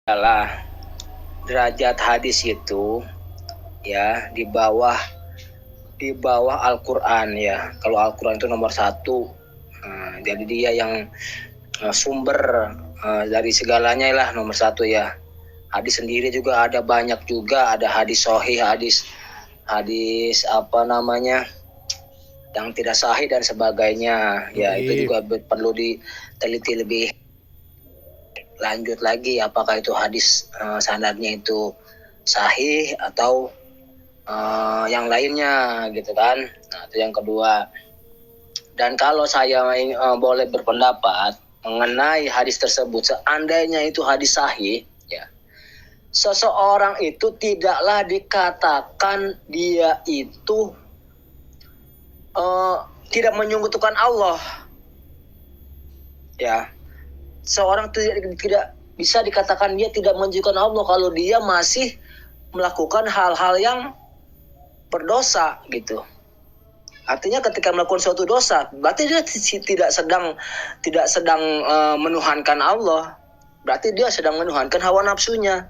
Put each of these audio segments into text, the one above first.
adalah derajat hadis itu ya di bawah Al-Quran ya. Kalau Al-Quran itu nomor satu, jadi dia yang sumber dari segalanya lah nomor satu ya. Hadis sendiri juga ada banyak juga, ada hadis sahih, hadis hadis apa namanya yang tidak sahih dan sebagainya ya. Itu juga perlu diteliti lebih lanjut lagi apakah itu hadis sanadnya itu sahih atau yang lainnya gitu kan. Nah itu yang kedua. Dan kalau saya boleh berpendapat mengenai hadis tersebut, seandainya itu hadis sahih ya, seseorang itu tidaklah dikatakan dia itu tidak menyekutukan Allah ya. Seorang tidak bisa dikatakan dia tidak menyekutukan Allah kalau dia masih melakukan hal-hal yang berdosa gitu. Artinya ketika melakukan suatu dosa, berarti dia tidak sedang menuhankan Allah. Berarti dia sedang menuhankan hawa nafsunya.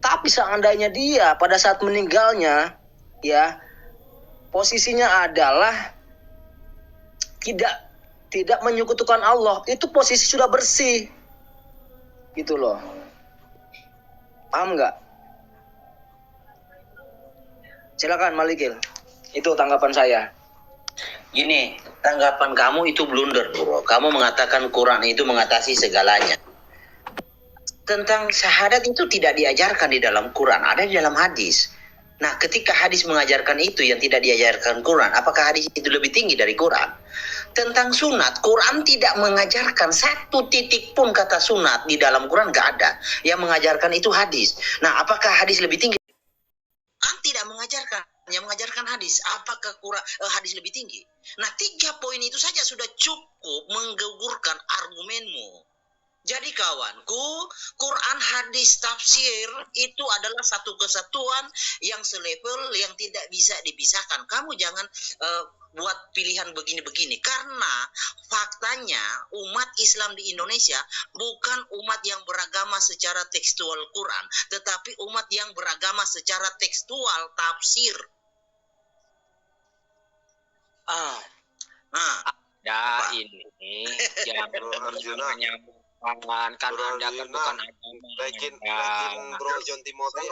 Tapi seandainya dia pada saat meninggalnya ya, posisinya adalah tidak menyekutukan Allah, itu posisi sudah bersih. Gitu loh. Paham nggak? Silakan Malikil. Itu tanggapan saya. Gini, tanggapan kamu itu blunder, bro. Kamu mengatakan Quran itu mengatasi segalanya. Tentang syahadat itu tidak diajarkan di dalam Quran, ada di dalam hadis. Nah, ketika hadis mengajarkan itu yang tidak diajarkan Quran, apakah hadis itu lebih tinggi dari Quran? Tentang sunat, Quran tidak mengajarkan satu titik pun kata sunat di dalam Quran, gak ada. Yang mengajarkan itu hadis. Nah, apakah hadis lebih tinggi? Kan tidak mengajarkan, yang mengajarkan hadis. Apakah hadis lebih tinggi? Nah, 3 poin itu saja sudah cukup menggugurkan argumenmu. Jadi kawanku, Quran, hadis, tafsir itu adalah satu kesatuan yang selevel, yang tidak bisa dipisahkan. Kamu jangan buat pilihan begini-begini. Karena faktanya umat Islam di Indonesia bukan umat yang beragama secara tekstual Quran, tetapi umat yang beragama secara tekstual tafsir. Ya ini jangan menyambungkan kan Anda kan bukan agama. Naikin Bro John Timothy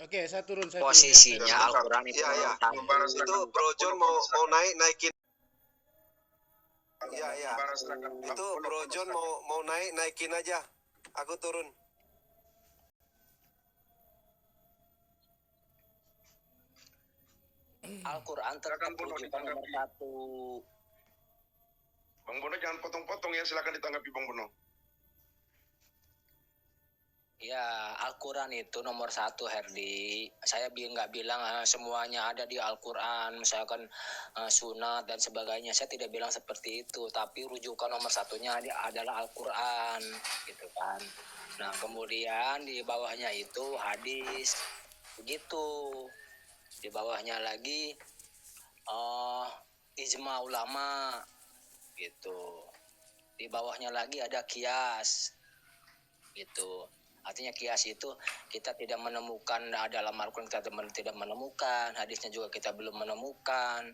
Oke, saya turun. Posisinya Al-Quran itu itu Bro John mau naikin. Iya. Itu Bro John mau naikin aja. Aku turun. Al-Quran terrujukan nomor satu. Bang Bono jangan potong-potong ya, silakan ditanggapi Bang Bono. Ya, Al-Quran itu nomor satu, Herdi. Saya nggak bilang semuanya ada di Al-Quran, misalkan sunat dan sebagainya. Saya tidak bilang seperti itu, tapi rujukan nomor satunya adalah Al-Quran, gitu kan. Nah, kemudian di bawahnya itu hadis, begitu. Di bawahnya lagi ijma ulama, gitu. Di bawahnya lagi ada kias, gitu. Artinya kias itu kita tidak menemukan dalam Al-Quran, kita tidak menemukan, hadisnya juga kita belum menemukan,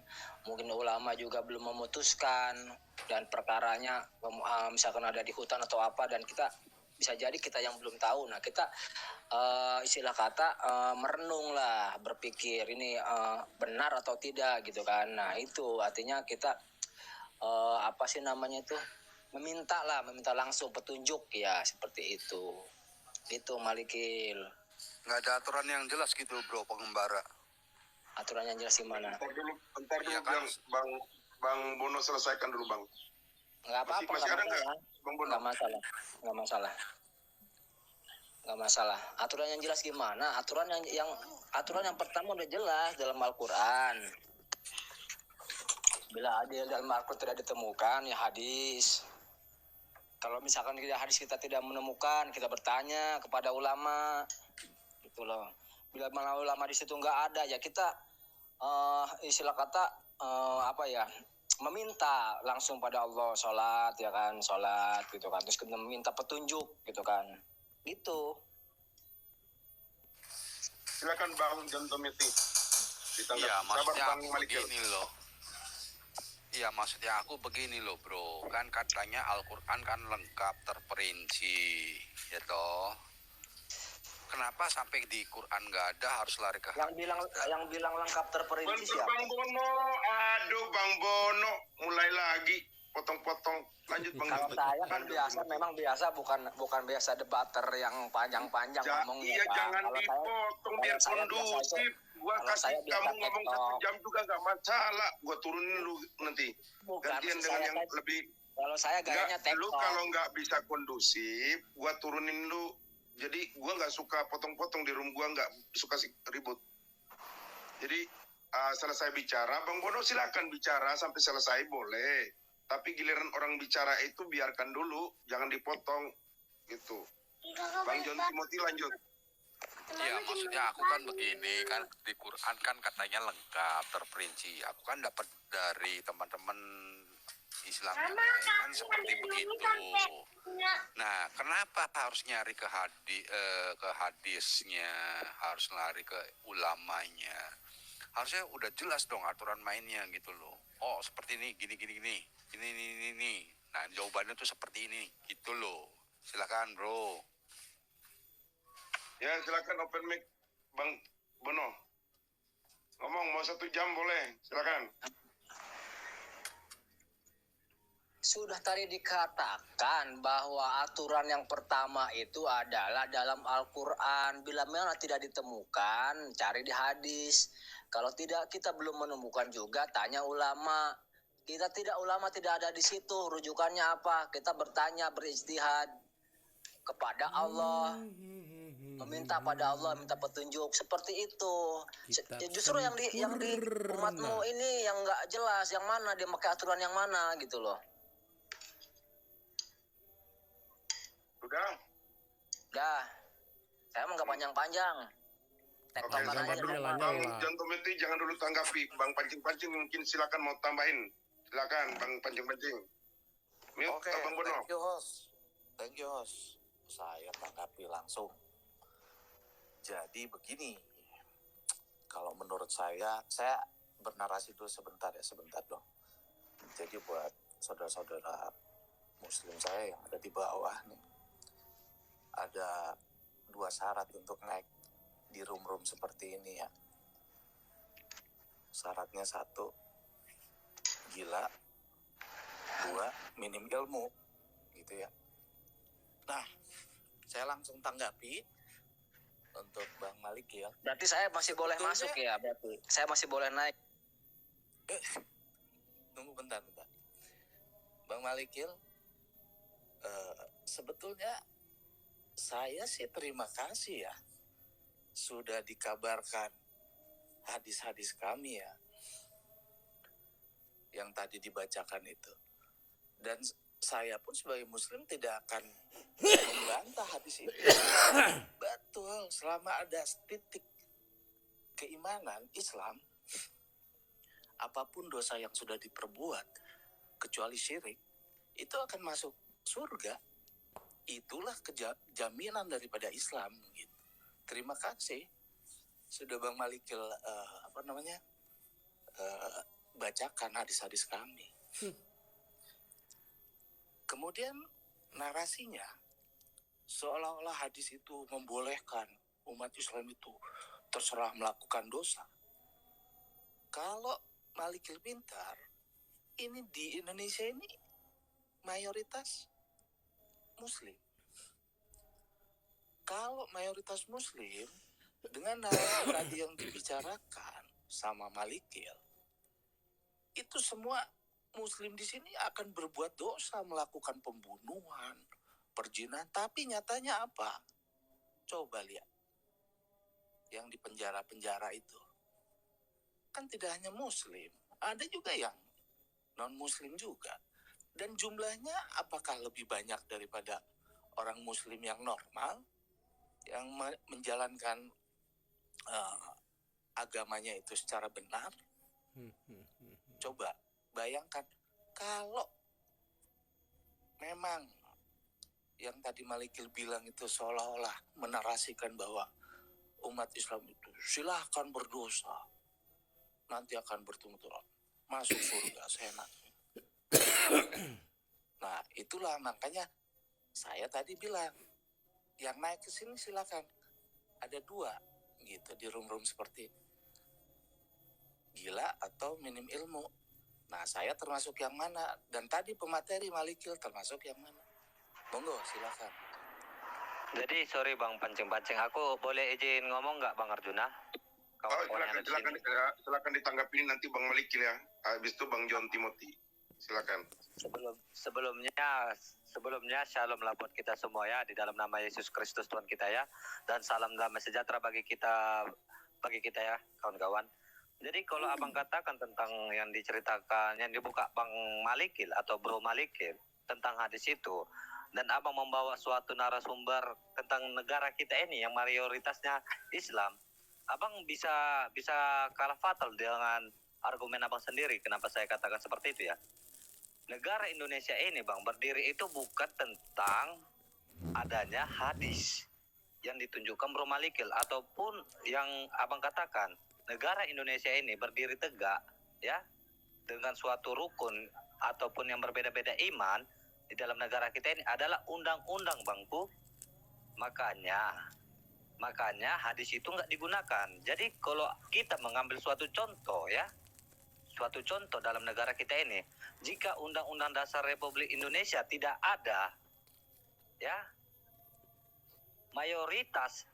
mungkin ulama juga belum memutuskan, dan perkaranya misalkan ada di hutan atau apa, dan kita bisa jadi kita yang belum tahu. Nah kita istilah kata merenung lah, berpikir ini benar atau tidak gitu kan. Nah itu artinya kita apa sih namanya itu, meminta langsung petunjuk ya, seperti itu. Itu Malikil. Nggak ada aturan yang jelas gitu Bro, pengembara. Aturan yang jelas gimana? Bentar dulu ya, kan? Bang Bono selesaikan dulu Bang. Nggak apa-apa, nggak masalah. Aturan yang jelas gimana? Aturan yang pertama udah jelas dalam Al-Quran. Bila ada dalam Al-Quran tidak ditemukan ya hadis. Kalau misalkan hadis kita tidak menemukan, kita bertanya kepada ulama, gitu loh. Bila ulama di situ nggak ada, ya kita istilah kata apa ya, meminta langsung pada Allah, sholat ya kan, sholat gitu kan, terus kita meminta petunjuk gitu kan, gitu. Silakan Bang Jontomiti. Iya, maksudnya Bang aku Malikil. begini loh. Iya, maksudnya aku begini loh, bro. Kan katanya Al-Quran kan lengkap, terperinci, ya toh. Kenapa sampai di Quran nggak ada harus lari ke Yang bilang lengkap terperinci Bentar siapa? Bang Bono, aduh Bang Bono, mulai lagi potong-potong. Lanjut Bang Kalau Jontomiti. saya kan biasa, memang biasa, bukan biasa debater yang panjang-panjang ngomongnya. Iya kan. jangan Kalau saya- dipotong biar kalau saya biasa kondusif. Gua kalau kasih saya biasa kamu ngomong tektok. 1 jam juga nggak masalah. Gua turunin lu nanti. Bukan, Gantian maksud dengan saya yang kan- lebih. Kalau saya gayanya Enggak, lu tektok. kalau nggak bisa kondusif, gua turunin lu. Jadi gua nggak suka potong-potong di room, gua nggak suka ribut. Jadi selesai bicara, Bang Bono silakan bicara sampai selesai boleh. Tapi giliran orang bicara itu biarkan dulu, jangan dipotong gitu. Bang John Timothy lanjut. Iya, maksudnya aku kan begini, kan di Quran kan katanya lengkap, terperinci. Aku kan dapat dari teman-teman Islam yang lain kan seperti begitu. Nah, kenapa harus nyari ke hadisnya, harus lari ke ulamanya? Harusnya udah jelas dong aturan mainnya gitu loh. Oh, seperti ini, gini. Ini. Nah, jawabannya tuh seperti ini, gitu loh. Silakan, bro. Ya silakan open mic Bang Bono. Ngomong mau 1 jam boleh, silakan. Sudah tadi dikatakan bahwa aturan yang pertama itu adalah dalam Al-Quran. Bila mana tidak ditemukan, cari di hadis. Kalau tidak, kita belum menemukan juga, tanya ulama. Ulama tidak ada di situ. Rujukannya apa? Kita bertanya, berijtihad kepada Allah, meminta pada Allah, minta petunjuk, seperti itu. Justru yang di umatmu ini yang nggak jelas, yang mana dia pakai aturan yang mana gitu loh. Sudah? Dah, saya emang nggak panjang-panjang. Oke, Tektokan sabar aja. dulu. nyala. Bang John Timothy jangan dulu tanggapi. Bang pancing-pancing mungkin silakan mau tambahin. Silakan Bang pancing-pancing. Mute Oke, Bang Bono. thank you host. Saya tanggapi langsung. Jadi begini, kalau menurut saya bernarasi dulu sebentar dong. Jadi buat saudara-saudara Muslim saya yang ada di bawah nih, ada 2 syarat untuk naik di room-room seperti ini ya. Syaratnya 1, gila. 2, minim ilmu, gitu ya. Nah, saya langsung tanggapi untuk Bang Malikil. Berarti saya masih boleh Sebetulnya- masuk ya, berarti saya masih boleh naik. Tunggu bentar. Bang Malikil, sebetulnya saya sih terima kasih ya sudah dikabarkan hadis-hadis kami ya yang tadi dibacakan itu. Dan saya pun sebagai Muslim tidak akan membantah hadis itu. Betul, selama ada titik keimanan Islam, apapun dosa yang sudah diperbuat, kecuali syirik, itu akan masuk surga. Itulah jaminan daripada Islam. Gitu. Terima kasih sudah Bang Malikil bacakan hadis-hadis kami. Kemudian narasinya seolah-olah hadis itu membolehkan umat Islam itu terserah melakukan dosa. Kalau Malikil pintar, ini di Indonesia ini mayoritas Muslim. Kalau mayoritas Muslim, dengan narasi tadi yang dibicarakan sama Malikil, itu semua Muslim di sini akan berbuat dosa, melakukan pembunuhan, perzinahan. Tapi nyatanya apa? Coba lihat. Yang di penjara-penjara itu. Kan tidak hanya Muslim. Ada juga yang non-Muslim juga. Dan jumlahnya apakah lebih banyak daripada orang Muslim yang normal? Yang menjalankan agamanya itu secara benar? Coba bayangkan kalau memang yang tadi Malikil bilang itu seolah-olah menarasikan bahwa umat Islam itu silahkan berdosa, nanti akan bertumbuh masuk surga seenaknya. Nah itulah makanya saya tadi bilang yang naik ke sini silakan, ada dua gitu di room-room seperti ini, gila atau minim ilmu. Nah saya termasuk yang mana, dan tadi pemateri Malikil termasuk yang mana, monggo silakan. Jadi sorry Bang pancing-pancing, aku boleh izin ngomong nggak Bang Arjuna? Silakan ditanggapi nanti Bang Malikil ya. Habis itu Bang John Timothy. Silakan. Sebelumnya shalom lah buat kita semua ya, di dalam nama Yesus Kristus Tuhan kita ya, dan salam damai sejahtera bagi kita ya kawan-kawan. Jadi kalau abang katakan tentang yang diceritakan, yang dibuka Bang Malikil atau Bro Malikil tentang hadis itu, dan abang membawa suatu narasumber tentang negara kita ini yang mayoritasnya Islam, abang bisa kalah fatal dengan argumen abang sendiri. Kenapa saya katakan seperti itu ya? Negara Indonesia ini Bang berdiri itu bukan tentang adanya hadis yang ditunjukkan Bro Malikil, ataupun yang abang katakan negara Indonesia ini berdiri tegak ya dengan suatu rukun ataupun yang berbeda-beda iman di dalam negara kita ini adalah undang-undang Bangku. Makanya hadis itu nggak digunakan. Jadi kalau kita mengambil suatu contoh ya, suatu contoh dalam negara kita ini, jika Undang-Undang Dasar Republik Indonesia tidak ada ya, mayoritas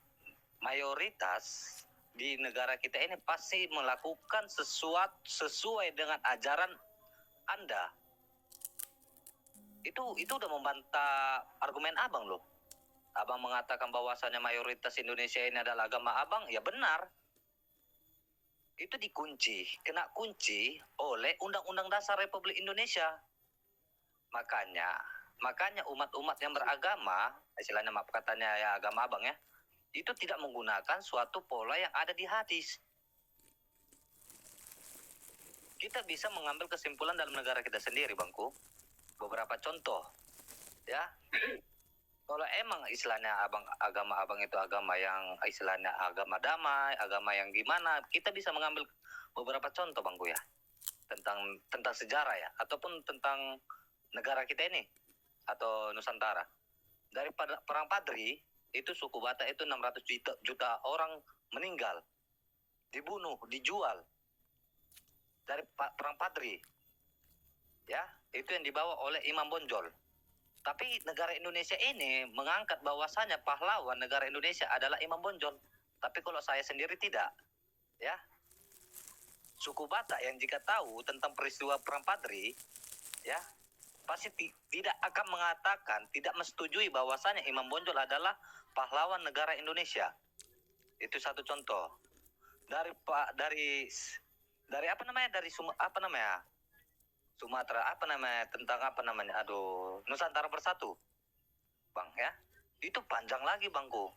di negara kita ini pasti melakukan sesuatu sesuai dengan ajaran Anda. Itu udah membantah argumen abang loh. Abang mengatakan bahwasanya mayoritas Indonesia ini adalah agama abang, ya benar. Itu kena kunci oleh Undang-Undang Dasar Republik Indonesia. Makanya umat-umat yang beragama, istilahnya maaf katanya ya agama abang ya, itu tidak menggunakan suatu pola yang ada di hadis. Kita bisa mengambil kesimpulan dalam negara kita sendiri Bangku. Beberapa contoh ya. Kalau emang istilahnya agama abang itu agama yang istilahnya agama damai, agama yang gimana, kita bisa mengambil beberapa contoh Bangku ya, tentang sejarah ya, ataupun tentang negara kita ini atau Nusantara. Dari perang Padri itu suku Batak itu 600 juta orang meninggal, dibunuh, dijual dari perang Padri ya, itu yang dibawa oleh Imam Bonjol. Tapi negara Indonesia ini mengangkat bahwasanya pahlawan negara Indonesia adalah Imam Bonjol. Tapi kalau saya sendiri tidak. Ya. Suku Batak yang jika tahu tentang peristiwa Perang Padri, ya, pasti tidak akan mengatakan, tidak menyetujui bahwasanya Imam Bonjol adalah pahlawan negara Indonesia. Itu satu contoh. Dari Sumatera Nusantara Bersatu Bang ya, itu panjang lagi Bangku,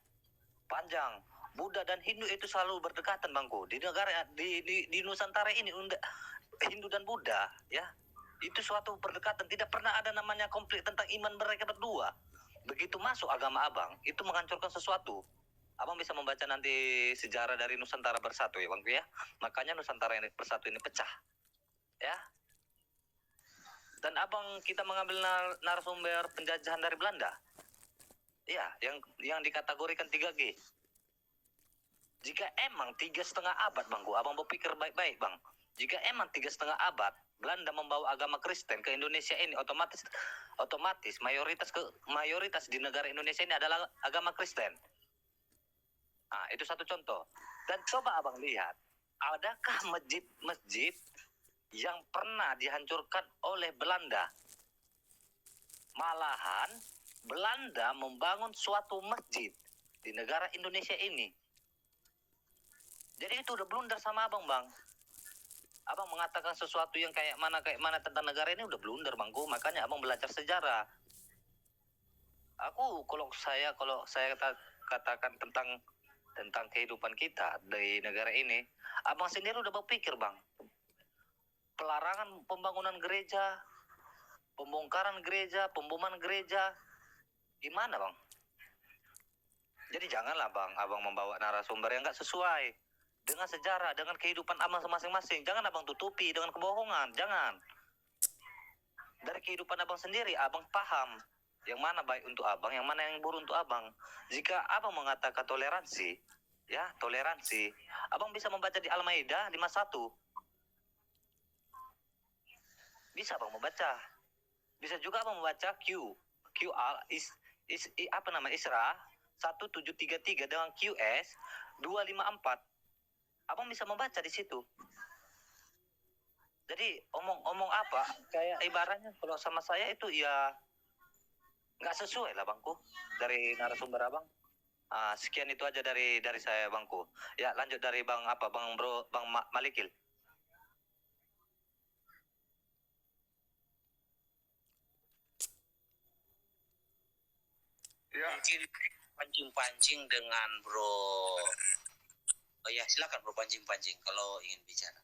panjang. Buddha dan Hindu itu selalu berdekatan Bangku di negara di Nusantara ini. Hindu dan Buddha ya, itu suatu berdekatan, tidak pernah ada namanya konflik tentang iman mereka berdua. Begitu masuk agama abang itu menghancurkan sesuatu. Abang bisa membaca nanti sejarah dari Nusantara Bersatu ya Bangku ya. Makanya Nusantara yang Bersatu ini pecah ya. Dan abang kita mengambil narasumber penjajahan dari Belanda. Ya, yang dikategorikan 3G. Jika emang 3,5 abad Bangku, abang berpikir baik-baik Bang. Jika emang 3,5 abad Belanda membawa agama Kristen ke Indonesia ini, otomatis mayoritas di negara Indonesia ini adalah agama Kristen. Nah, itu satu contoh. Dan coba abang lihat, adakah masjid yang pernah dihancurkan oleh Belanda? Malahan Belanda membangun suatu masjid di negara Indonesia ini. Jadi itu udah blunder sama abang Bang. Abang mengatakan sesuatu yang kayak mana tentang negara ini udah blunder Bangku. Makanya abang belajar sejarah. Kalau saya katakan tentang kehidupan kita di negara ini, abang sendiri udah berpikir Bang. pelarangan pembangunan gereja, pembongkaran gereja, pemboman gereja. Gimana bang? Jadi janganlah bang, abang membawa narasumber yang nggak sesuai dengan sejarah, dengan kehidupan abang masing-masing. Jangan abang tutupi dengan kebohongan, jangan. Dari kehidupan abang sendiri, abang paham yang mana baik untuk abang, yang mana yang buruk untuk abang. Jika abang mengatakan toleransi, ya toleransi, abang bisa membaca di Al-Maidah 51. Bisa abang membaca. Bisa juga abang membaca Isra 1733 dengan QS 254. Abang bisa membaca di situ. Jadi omong apa kayak ibaratnya kalau sama saya itu ya nggak sesuai lah bangku dari narasumber abang. Sekian itu aja dari saya bangku. Ya lanjut dari bang Malikil. Ya, Mungkin pancing-pancing dengan Bro. Oh ya, silakan Bro pancing-pancing kalau ingin bicara.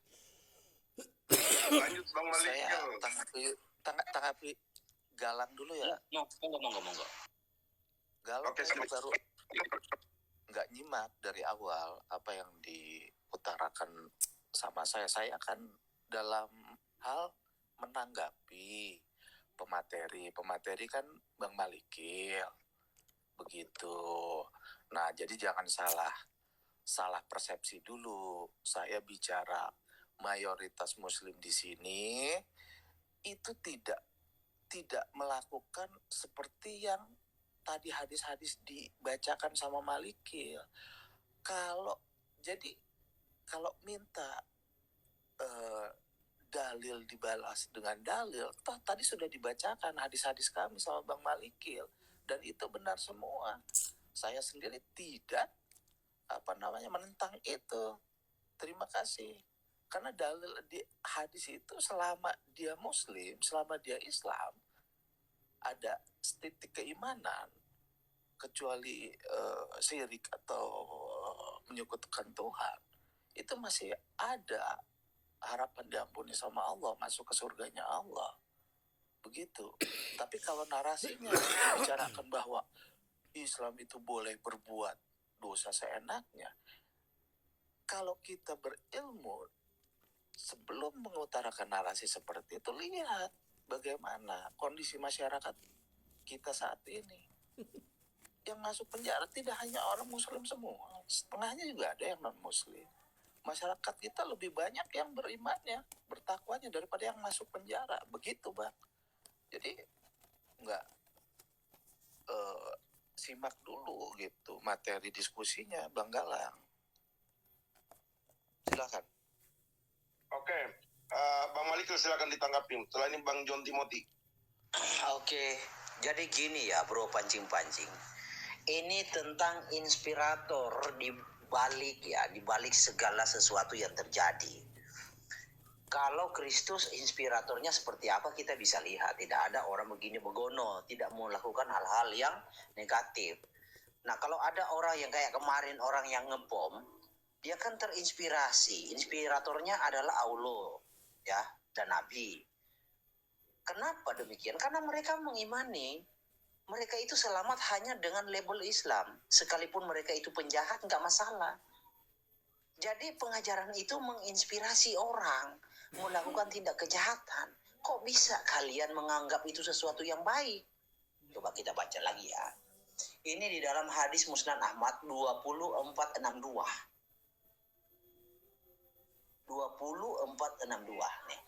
lanjut Bang Saya Malikil. tanggapi Galang dulu ya. Monggo. Galang Oke, kayaknya sama. baru nggak nyimak dari awal apa yang diutarakan sama saya. Saya kan dalam hal menanggapi pemateri kan Bang Malikil begitu. Nah, jadi jangan salah persepsi dulu. Saya bicara mayoritas Muslim di sini itu tidak melakukan seperti yang tadi hadis-hadis dibacakan sama Malikil. Kalau minta dalil dibalas dengan dalil, toh tadi sudah dibacakan hadis-hadis kami sama Bang Malikil dan itu benar semua. Saya sendiri tidak menentang itu. Terima kasih. Karena dalil di hadis itu selama dia Muslim, selama dia Islam, ada titik keimanan, kecuali syirik atau menyekutukan Tuhan, itu masih ada harapan diampuni sama Allah, masuk ke surganya Allah. Begitu. Tapi kalau narasinya bicarakan bahwa Islam itu boleh berbuat dosa seenaknya, kalau kita berilmu sebelum mengutarakan narasi seperti itu, lihat bagaimana kondisi masyarakat kita saat ini. Yang masuk penjara tidak hanya orang Muslim semua, setengahnya juga ada yang non Muslim. Masyarakat kita lebih banyak yang berimannya, bertakwanya daripada yang masuk penjara. Begitu Bang. Jadi nggak simak dulu gitu materi diskusinya Bang Galang. Silakan. Oke, Bang Malikil silakan ditanggapi. Setelah ini Bang John Timothy. Oke, jadi gini ya Bro pancing-pancing. Ini tentang inspirator di balik segala sesuatu yang terjadi. Kalau Kristus inspiratornya seperti apa kita bisa lihat. Tidak ada orang begini begono, tidak melakukan hal-hal yang negatif. Nah kalau ada orang yang kayak kemarin orang yang ngebom, dia kan terinspirasi. Inspiratornya adalah Allah ya dan Nabi. Kenapa demikian? Karena mereka mengimani mereka itu selamat hanya dengan label Islam. Sekalipun mereka itu penjahat, nggak masalah. Jadi pengajaran itu menginspirasi orang melakukan tindak kejahatan. Kok bisa kalian menganggap itu sesuatu yang baik? Coba kita baca lagi ya. Ini di dalam hadis Musnad Ahmad 2462. 2462 nih.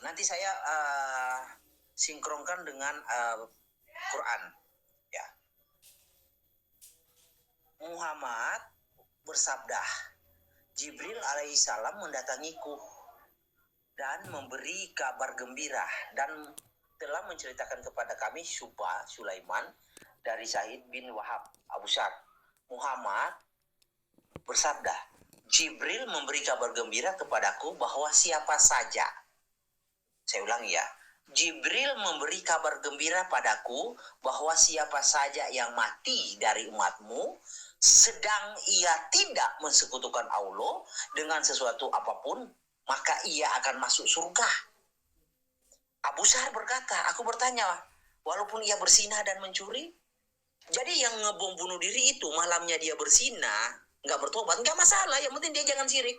Nanti saya sinkronkan dengan Quran ya. Muhammad bersabda, Jibril alaihissalam mendatangiku dan memberi kabar gembira dan telah menceritakan kepada kami Sulaiman dari Sa'id bin Wahab Abu Sa'd. Muhammad bersabda, Jibril memberi kabar gembira kepadaku bahwa siapa saja, saya ulangi ya, Jibril memberi kabar gembira padaku bahwa siapa saja yang mati dari umatmu sedang ia tidak mensekutukan Allah dengan sesuatu apapun, maka ia akan masuk surga. Abu Syar berkata, aku bertanya, walaupun ia berzina dan mencuri, jadi yang ngebom bunuh diri itu malamnya dia berzina, nggak bertobat, nggak masalah, yang penting dia jangan syirik.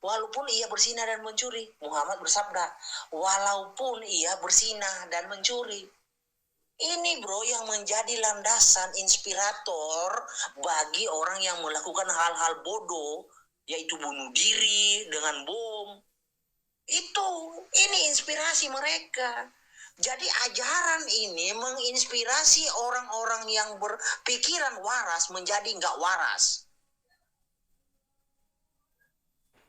Walaupun ia berzina dan mencuri, Muhammad bersabda, walaupun ia berzina dan mencuri. Ini bro yang menjadi landasan inspirator bagi orang yang melakukan hal-hal bodoh, yaitu bunuh diri dengan bom. Ini inspirasi mereka. Jadi ajaran ini menginspirasi orang-orang yang berpikiran waras menjadi nggak waras.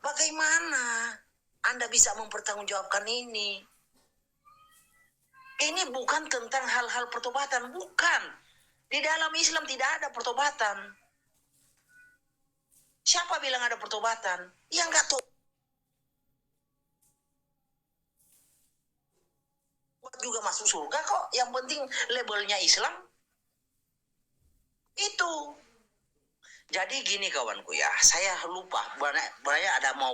Bagaimana Anda bisa mempertanggungjawabkan ini? Ini bukan tentang hal-hal pertobatan, bukan. Di dalam Islam tidak ada pertobatan. Siapa bilang ada pertobatan? Yang nggak tahu juga masuk surga kok. Yang penting labelnya Islam. Itu. Jadi gini kawanku ya, saya lupa. Banyak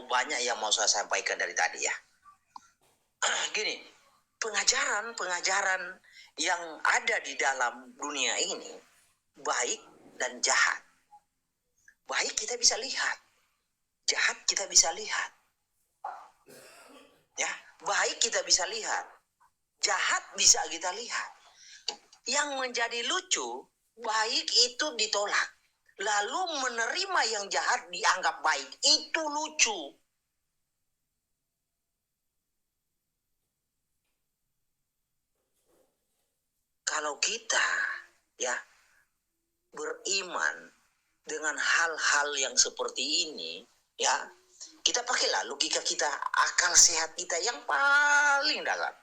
banyak yang mau saya sampaikan dari tadi ya. Gini, pengajaran yang ada di dalam dunia ini baik dan jahat. Baik kita bisa lihat, jahat kita bisa lihat. Ya, baik kita bisa lihat, jahat bisa kita lihat. Yang menjadi lucu, baik itu ditolak, lalu menerima yang jahat dianggap baik. Itu lucu. Kalau kita ya beriman dengan hal-hal yang seperti ini, ya kita pakailah logika kita, akal sehat kita yang paling dalam.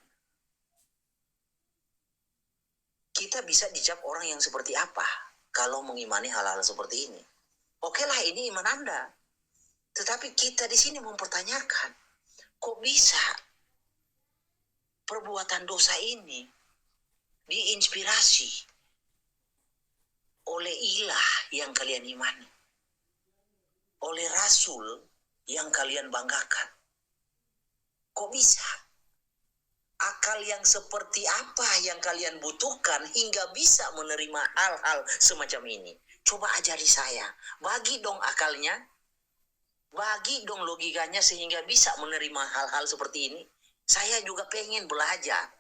Kita bisa dicap orang yang seperti apa kalau mengimani hal-hal seperti ini. Oke lah, ini iman Anda. Tetapi kita di sini mempertanyakan, kok bisa perbuatan dosa ini diinspirasi oleh ilah yang kalian imani, oleh rasul yang kalian banggakan. Kok bisa? Akal yang seperti apa yang kalian butuhkan hingga bisa menerima hal-hal semacam ini? Coba ajari saya, bagi dong akalnya, bagi dong logikanya sehingga bisa menerima hal-hal seperti ini. Saya juga pengen belajar.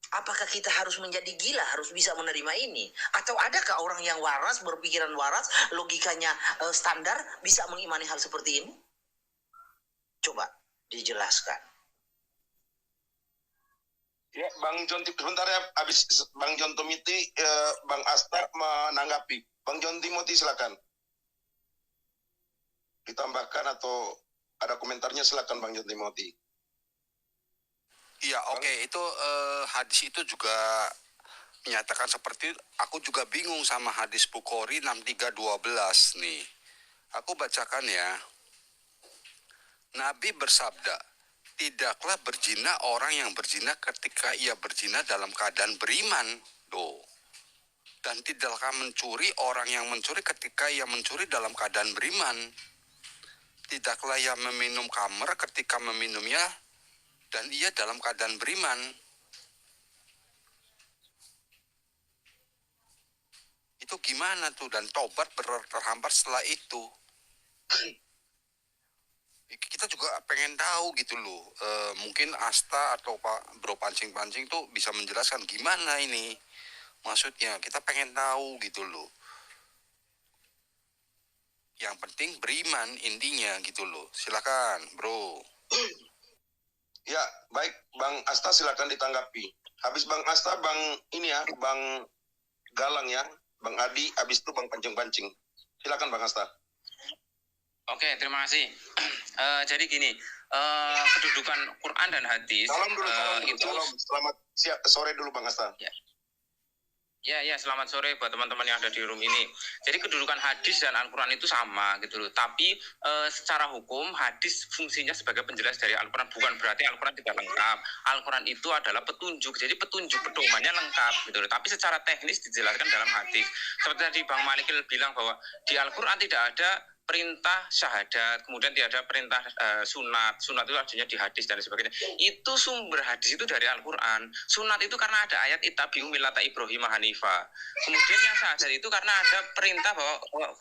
Apakah kita harus menjadi gila, harus bisa menerima ini? Atau adakah orang yang waras, berpikiran waras, logikanya standar, bisa mengimani hal seperti ini? Coba dijelaskan. Ya, Bang John, sebentar ya, habis Bang John Tomiti, Bang Asta menanggapi. Bang John Timothy silakan. Ditambahkan atau ada komentarnya, silakan Bang John Timothy. Iya, oke. Itu hadis itu juga menyatakan seperti itu. Aku juga bingung sama hadis Bukhari 6312 nih. Aku bacakan ya. Nabi bersabda, tidaklah berzina orang yang berzina ketika ia berzina dalam keadaan beriman. Tuh. Dan tidaklah mencuri orang yang mencuri ketika ia mencuri dalam keadaan beriman. Tidaklah ia meminum khamr ketika meminumnya dan ia dalam keadaan beriman. Itu gimana tuh? Dan tobat terhambat setelah itu. Kita juga pengen tahu gitu loh. Mungkin Asta atau Pak Bro Pancing-Pancing tuh bisa menjelaskan gimana ini. Maksudnya kita pengen tahu gitu loh. Yang penting beriman intinya gitu loh. Silakan Bro. Ya, baik Bang Asta silakan ditanggapi. Habis Bang Asta, Bang ini ya, Bang Galang ya, Bang Adi, habis itu Bang Pancing-Pancing. Silakan Bang Asta. Oke, terima kasih. Jadi gini, kedudukan Quran dan hadis Salam dulu, itu salam. Selamat sore dulu Bang Asta. Ya, selamat sore buat teman-teman yang ada di room ini. Jadi kedudukan hadis dan Al-Quran itu sama gitu loh. Tapi secara hukum hadis fungsinya sebagai penjelas dari Al-Quran, bukan berarti Al-Quran tidak lengkap. Al-Quran itu adalah petunjuk. Jadi petunjuk pedomannya lengkap gitu loh. Tapi secara teknis dijelaskan dalam hadis. Seperti tadi Bang Malikil bilang bahwa di Al-Quran tidak ada perintah syahadat, kemudian tidak ada perintah sunat. Sunat itu artinya di hadis dan sebagainya. Itu sumber hadis itu dari Al-Quran. Sunat itu karena ada ayat ittabi'u millata Ibrahim Hanifa. Kemudian yang syahadat itu karena ada perintah bahwa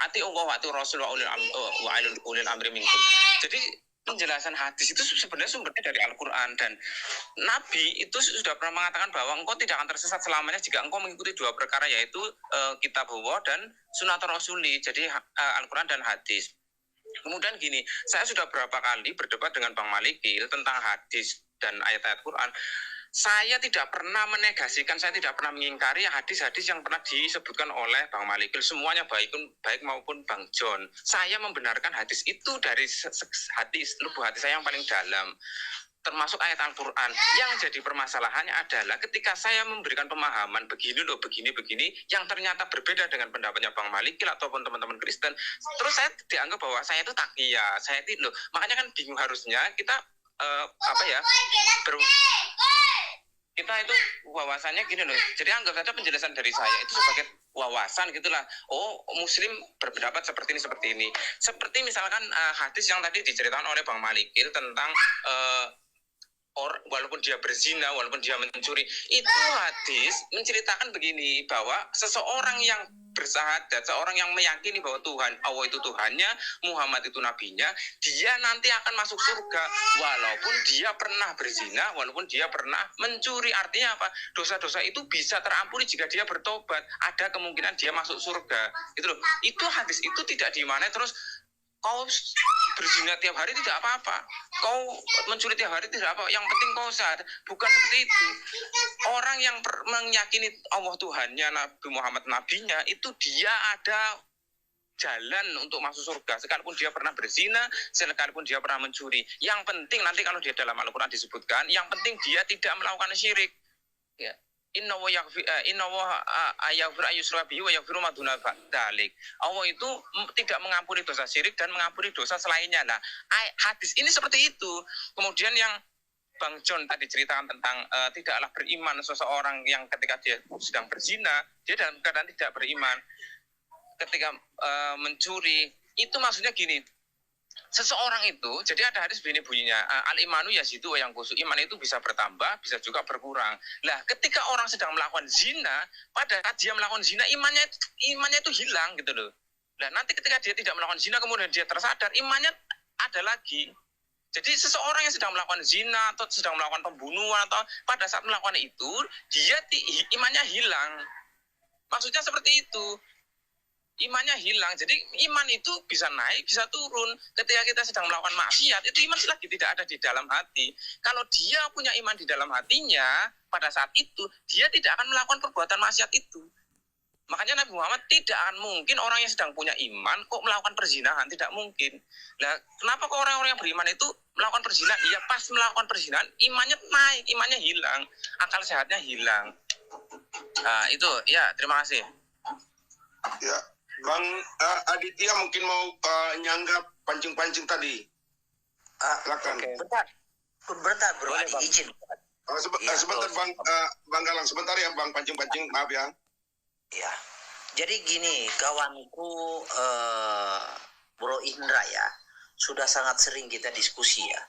ati Allah wa ati Rasul wa ulil amri minkum. Jadi penjelasan hadis itu sebenarnya sumbernya dari Al-Quran, dan Nabi itu sudah pernah mengatakan bahwa engkau tidak akan tersesat selamanya jika engkau mengikuti dua perkara, yaitu kitab Allah dan sunat Rasuli, jadi Al-Quran dan hadis. Kemudian gini, saya sudah berapa kali berdebat dengan Bang Malikil tentang hadis dan ayat-ayat Quran. Saya tidak pernah menegasikan, saya tidak pernah mengingkari hadis-hadis yang pernah disebutkan oleh Bang Malikil. Semuanya baik maupun Bang John. Saya membenarkan hadis itu dari lubuk hati saya yang paling dalam, termasuk ayat Al-Quran. Yang jadi permasalahannya adalah ketika saya memberikan pemahaman begini loh, begini, yang ternyata berbeda dengan pendapatnya Bang Malikil ataupun teman-teman Kristen, terus saya dianggap bahwa saya itu takia, saya itu loh. Makanya kan bingung, harusnya kita kita itu wawasannya gini loh. Jadi anggap saja penjelasan dari saya itu sebagai wawasan gitulah. Oh, Muslim berpendapat seperti ini. Seperti misalkan hadis yang tadi diceritakan oleh Bang Malikil tentang walaupun dia berzina, walaupun dia mencuri, itu hadis menceritakan begini, bahwa seseorang yang bersahadat, seorang yang meyakini bahwa Tuhan, Allah itu Tuhannya, Muhammad itu nabinya, dia nanti akan masuk surga walaupun dia pernah berzina, walaupun dia pernah mencuri. Artinya apa? Dosa-dosa itu bisa terampuni jika dia bertobat. Ada kemungkinan dia masuk surga. Itu loh. Itu hadis itu tidak dimana terus kau berzina tiap hari tidak apa-apa, kau mencuri tiap hari tidak apa, yang penting kau sadar. Bukan seperti itu. Orang yang meyakini Allah Tuhannya, Nabi Muhammad nabinya, itu dia ada jalan untuk masuk surga, sekalipun dia pernah berzina, sekalipun dia pernah mencuri. Yang penting nanti kalau dia dalam Al-Quran disebutkan, yang penting dia tidak melakukan syirik. Ya. Inna wa yaghfir ayyusra bihi wa yaghfiru ma duna dzalik. Allah itu tidak mengampuni dosa syirik dan mengampuni dosa selainnya. Nah, hadis ini seperti itu. Kemudian yang Bang John tadi ceritakan tentang tidaklah beriman seseorang yang ketika dia sedang berzina, dia dalam keadaan tidak beriman. Ketika mencuri, itu maksudnya gini. Seseorang itu, jadi ada hadis begini bunyinya, al-imanu yazidu wa yanqusu, iman itu bisa bertambah, bisa juga berkurang. Lah, ketika orang sedang melakukan zina, pada saat dia melakukan zina, imannya itu hilang gitu loh. Lah, nanti ketika dia tidak melakukan zina, kemudian dia tersadar, imannya ada lagi. Jadi seseorang yang sedang melakukan zina atau sedang melakukan pembunuhan, atau pada saat melakukan itu, dia imannya hilang. Maksudnya seperti itu. Imannya hilang. Jadi iman itu bisa naik, bisa turun. Ketika kita sedang melakukan maksiat, itu iman lagi tidak ada di dalam hati. Kalau dia punya iman di dalam hatinya, pada saat itu, dia tidak akan melakukan perbuatan maksiat itu. Makanya Nabi Muhammad tidak akan mungkin orang yang sedang punya iman kok melakukan perzinahan, tidak mungkin. Nah, kenapa kok orang-orang yang beriman itu melakukan perzinahan? Iya, pas melakukan perzinahan, imannya naik, imannya hilang, akal sehatnya hilang. Nah, itu, ya, terima kasih. Ya, Bang Aditya mungkin mau nyanggap pancing-pancing tadi. Silakan. Okay. Bentar bro, ada izin. Sebentar Bang Galang, sebentar ya Bang pancing-pancing, maaf ya. Ya, jadi gini kawanku Bro Indra ya, sudah sangat sering kita diskusi ya.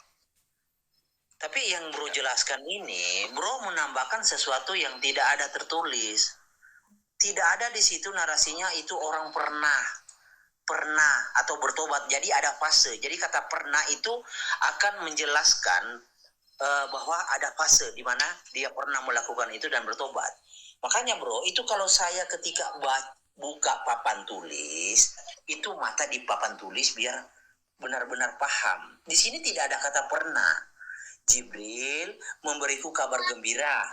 Tapi yang Bro jelaskan ini, Bro menambahkan sesuatu yang tidak ada tertulis. Tidak ada di situ narasinya itu orang pernah atau bertobat. Jadi ada fase. Jadi kata pernah itu akan menjelaskan bahwa ada fase di mana dia pernah melakukan itu dan bertobat. Makanya bro, itu kalau saya ketika buka papan tulis, itu mata di papan tulis biar benar-benar paham. Di sini tidak ada kata pernah. Jibril memberi kabar gembira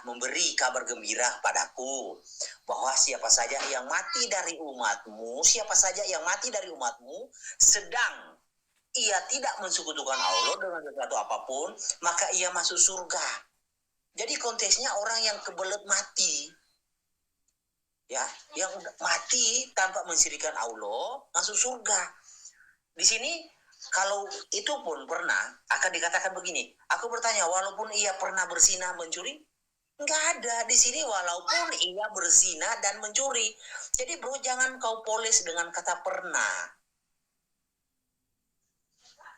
padaku bahwa siapa saja yang mati dari umatmu sedang ia tidak mensekutukan Allah dengan sesuatu apapun, maka ia masuk surga. Jadi konteksnya orang yang kebelet mati, ya, yang mati tanpa mensyirikkan Allah masuk surga. Di sini kalau itu pun pernah akan dikatakan begini. Aku bertanya, walaupun ia pernah berzina mencuri? Enggak ada di sini walaupun ia berzina dan mencuri. Jadi bro, jangan kau poles dengan kata pernah.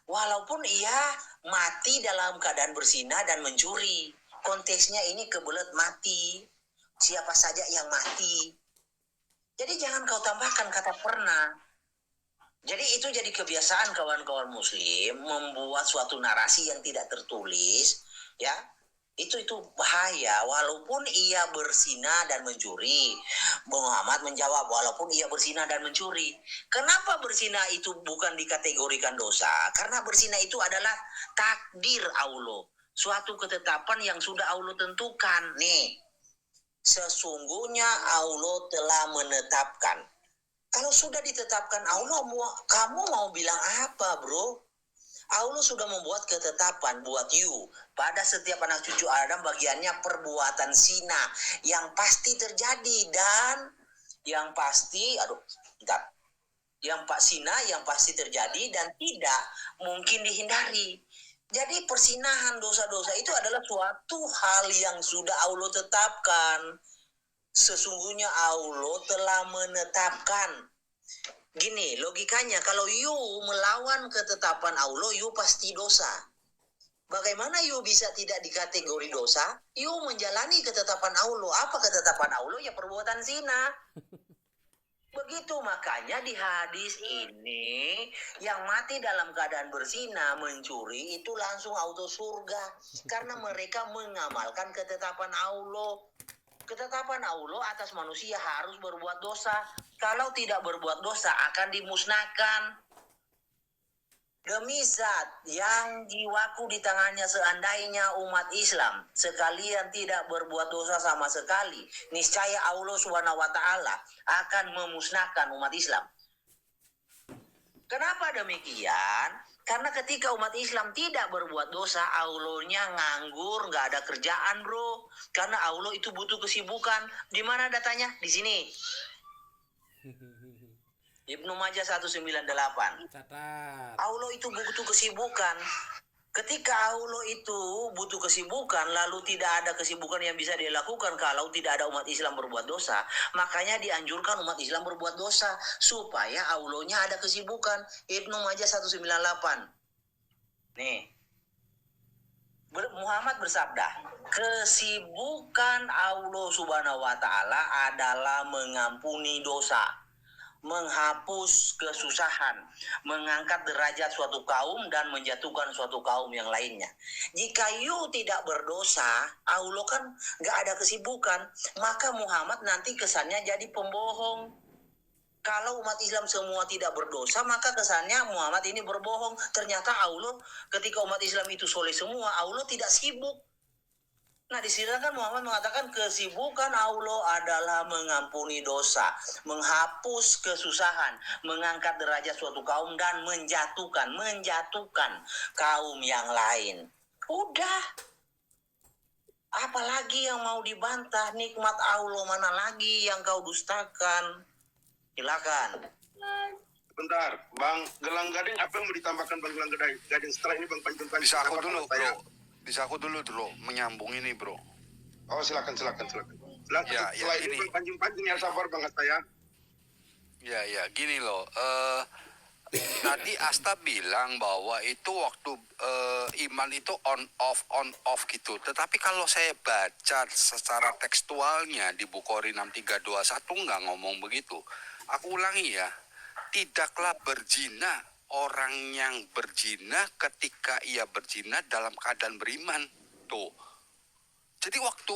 Walaupun ia mati dalam keadaan berzina dan mencuri. Konteksnya ini kebelet mati. Siapa saja yang mati. Jadi jangan kau tambahkan kata pernah. Jadi itu jadi kebiasaan kawan-kawan muslim membuat suatu narasi yang tidak tertulis, ya. Itu bahaya. Walaupun ia berzina dan mencuri. Muhammad menjawab, walaupun ia berzina dan mencuri. Kenapa berzina itu bukan dikategorikan dosa? Karena berzina itu adalah takdir Allah. Suatu ketetapan yang sudah Allah tentukan. Nih, sesungguhnya Allah telah menetapkan. Kalau sudah ditetapkan Allah, kamu mau bilang apa, bro? Allah sudah membuat ketetapan buat you. Pada setiap anak cucu Adam bagiannya perbuatan zina yang pasti terjadi dan yang pasti, zina yang pasti terjadi dan tidak mungkin dihindari. Jadi persinahan dosa-dosa itu adalah suatu hal yang sudah Allah tetapkan. Sesungguhnya Allah telah menetapkan. Gini, logikanya kalau you melawan ketetapan Allah, you pasti dosa. Bagaimana you bisa tidak dikategori dosa? You menjalani ketetapan Allah. Apa ketetapan Allah? Ya perbuatan zina. Begitu makanya di hadis ini yang mati dalam keadaan berzina, mencuri itu langsung auto surga. Karena mereka mengamalkan ketetapan Allah. Ketetapan Allah atas manusia harus berbuat dosa. Kalau tidak berbuat dosa akan dimusnahkan. Demi zat yang jiwaku di tangannya seandainya umat Islam sekalian tidak berbuat dosa sama sekali, niscaya Allah Subhanahu wa taala akan memusnahkan umat Islam. Kenapa demikian? Karena ketika umat Islam tidak berbuat dosa, Allahnya nganggur, nggak ada kerjaan, bro. Karena Allah itu butuh kesibukan. Di mana datanya? Di sini. Ibnu Majah 198. Catat. Allah itu butuh kesibukan. Ketika Allah itu butuh kesibukan, lalu tidak ada kesibukan yang bisa dia lakukan kalau tidak ada umat Islam berbuat dosa. Makanya dianjurkan umat Islam berbuat dosa supaya Allahnya ada kesibukan. Ibnu Majah 198. Nih. Muhammad bersabda, kesibukan Allah Subhanahu wa taala adalah mengampuni dosa, menghapus kesusahan, mengangkat derajat suatu kaum dan menjatuhkan suatu kaum yang lainnya. Jika you tidak berdosa, Allah kan gak ada kesibukan, maka Muhammad nanti kesannya jadi pembohong. Kalau umat Islam semua tidak berdosa, maka kesannya Muhammad ini berbohong. Ternyata Allah, ketika umat Islam itu soleh semua, Allah tidak sibuk. Nah, di sini kan Muhammad mengatakan kesibukan Allah adalah mengampuni dosa, menghapus kesusahan, mengangkat derajat suatu kaum dan menjatuhkan kaum yang lain. Udah. Apalagi yang mau dibantah? Nikmat Allah mana lagi yang kau dustakan? Silakan. Bentar, Bang Gelang Gading, apa yang mau ditambahkan Bang Gelang Gading? Setelah ini Bang Panjung Panjung. Bisa aku dulu, bro. Bisa aku dulu, menyambung ini, bro. Oh, silakan. Ya, Setelah ini gini. Bang Panjung ya, sabar banget saya. Ya, gini loh. Tadi Asta bilang bahwa itu waktu iman itu on off gitu. Tetapi kalau saya baca secara tekstualnya di Bukhari 6321 nggak ngomong begitu. Aku ulangi ya. Tidaklah berzina orang yang berzina ketika ia berzina dalam keadaan beriman. Tuh. Jadi waktu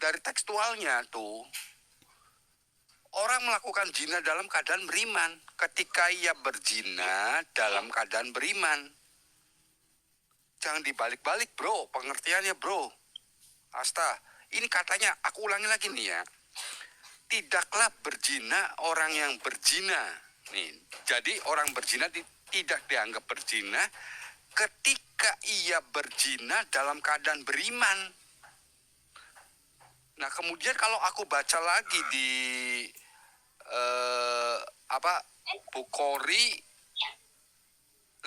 dari tekstualnya tuh, orang melakukan zina dalam keadaan beriman ketika ia berzina dalam keadaan beriman. Jangan dibalik-balik, bro, pengertiannya, bro. Asta, ini katanya, aku ulangi lagi nih ya. Tidaklah berzina orang yang berzina. Nih, jadi orang berzina tidak dianggap berzina ketika ia berzina dalam keadaan beriman. Nah, kemudian kalau aku baca lagi di Bukhari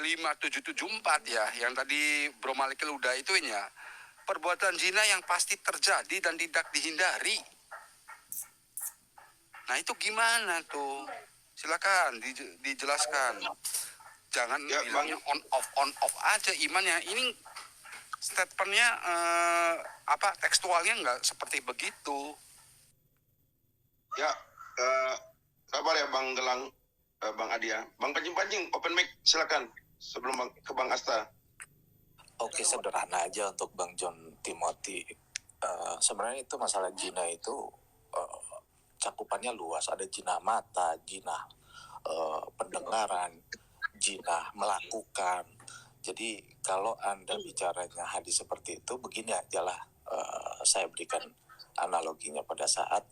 5774 ya, yang tadi Bro Malikil udah ituin ya. Perbuatan zina yang pasti terjadi dan tidak dihindari. Nah, itu gimana tuh? Silakan dijelaskan. jangan Ya, bilangnya on off aja imannya. Ini statementnya tekstualnya nggak seperti begitu. Ya, sabar ya Bang Gelang, Bang Adia. Bang pancing-pancing, open mic silakan sebelum ke Bang Asta. Oke, sederhana aja untuk Bang John Timothy. Sebenarnya itu masalah zina itu cakupannya luas. Ada zina mata, zina pendengaran, zina melakukan. Jadi kalau Anda bicaranya hadis seperti itu, begini aja lah. Saya berikan analoginya pada saat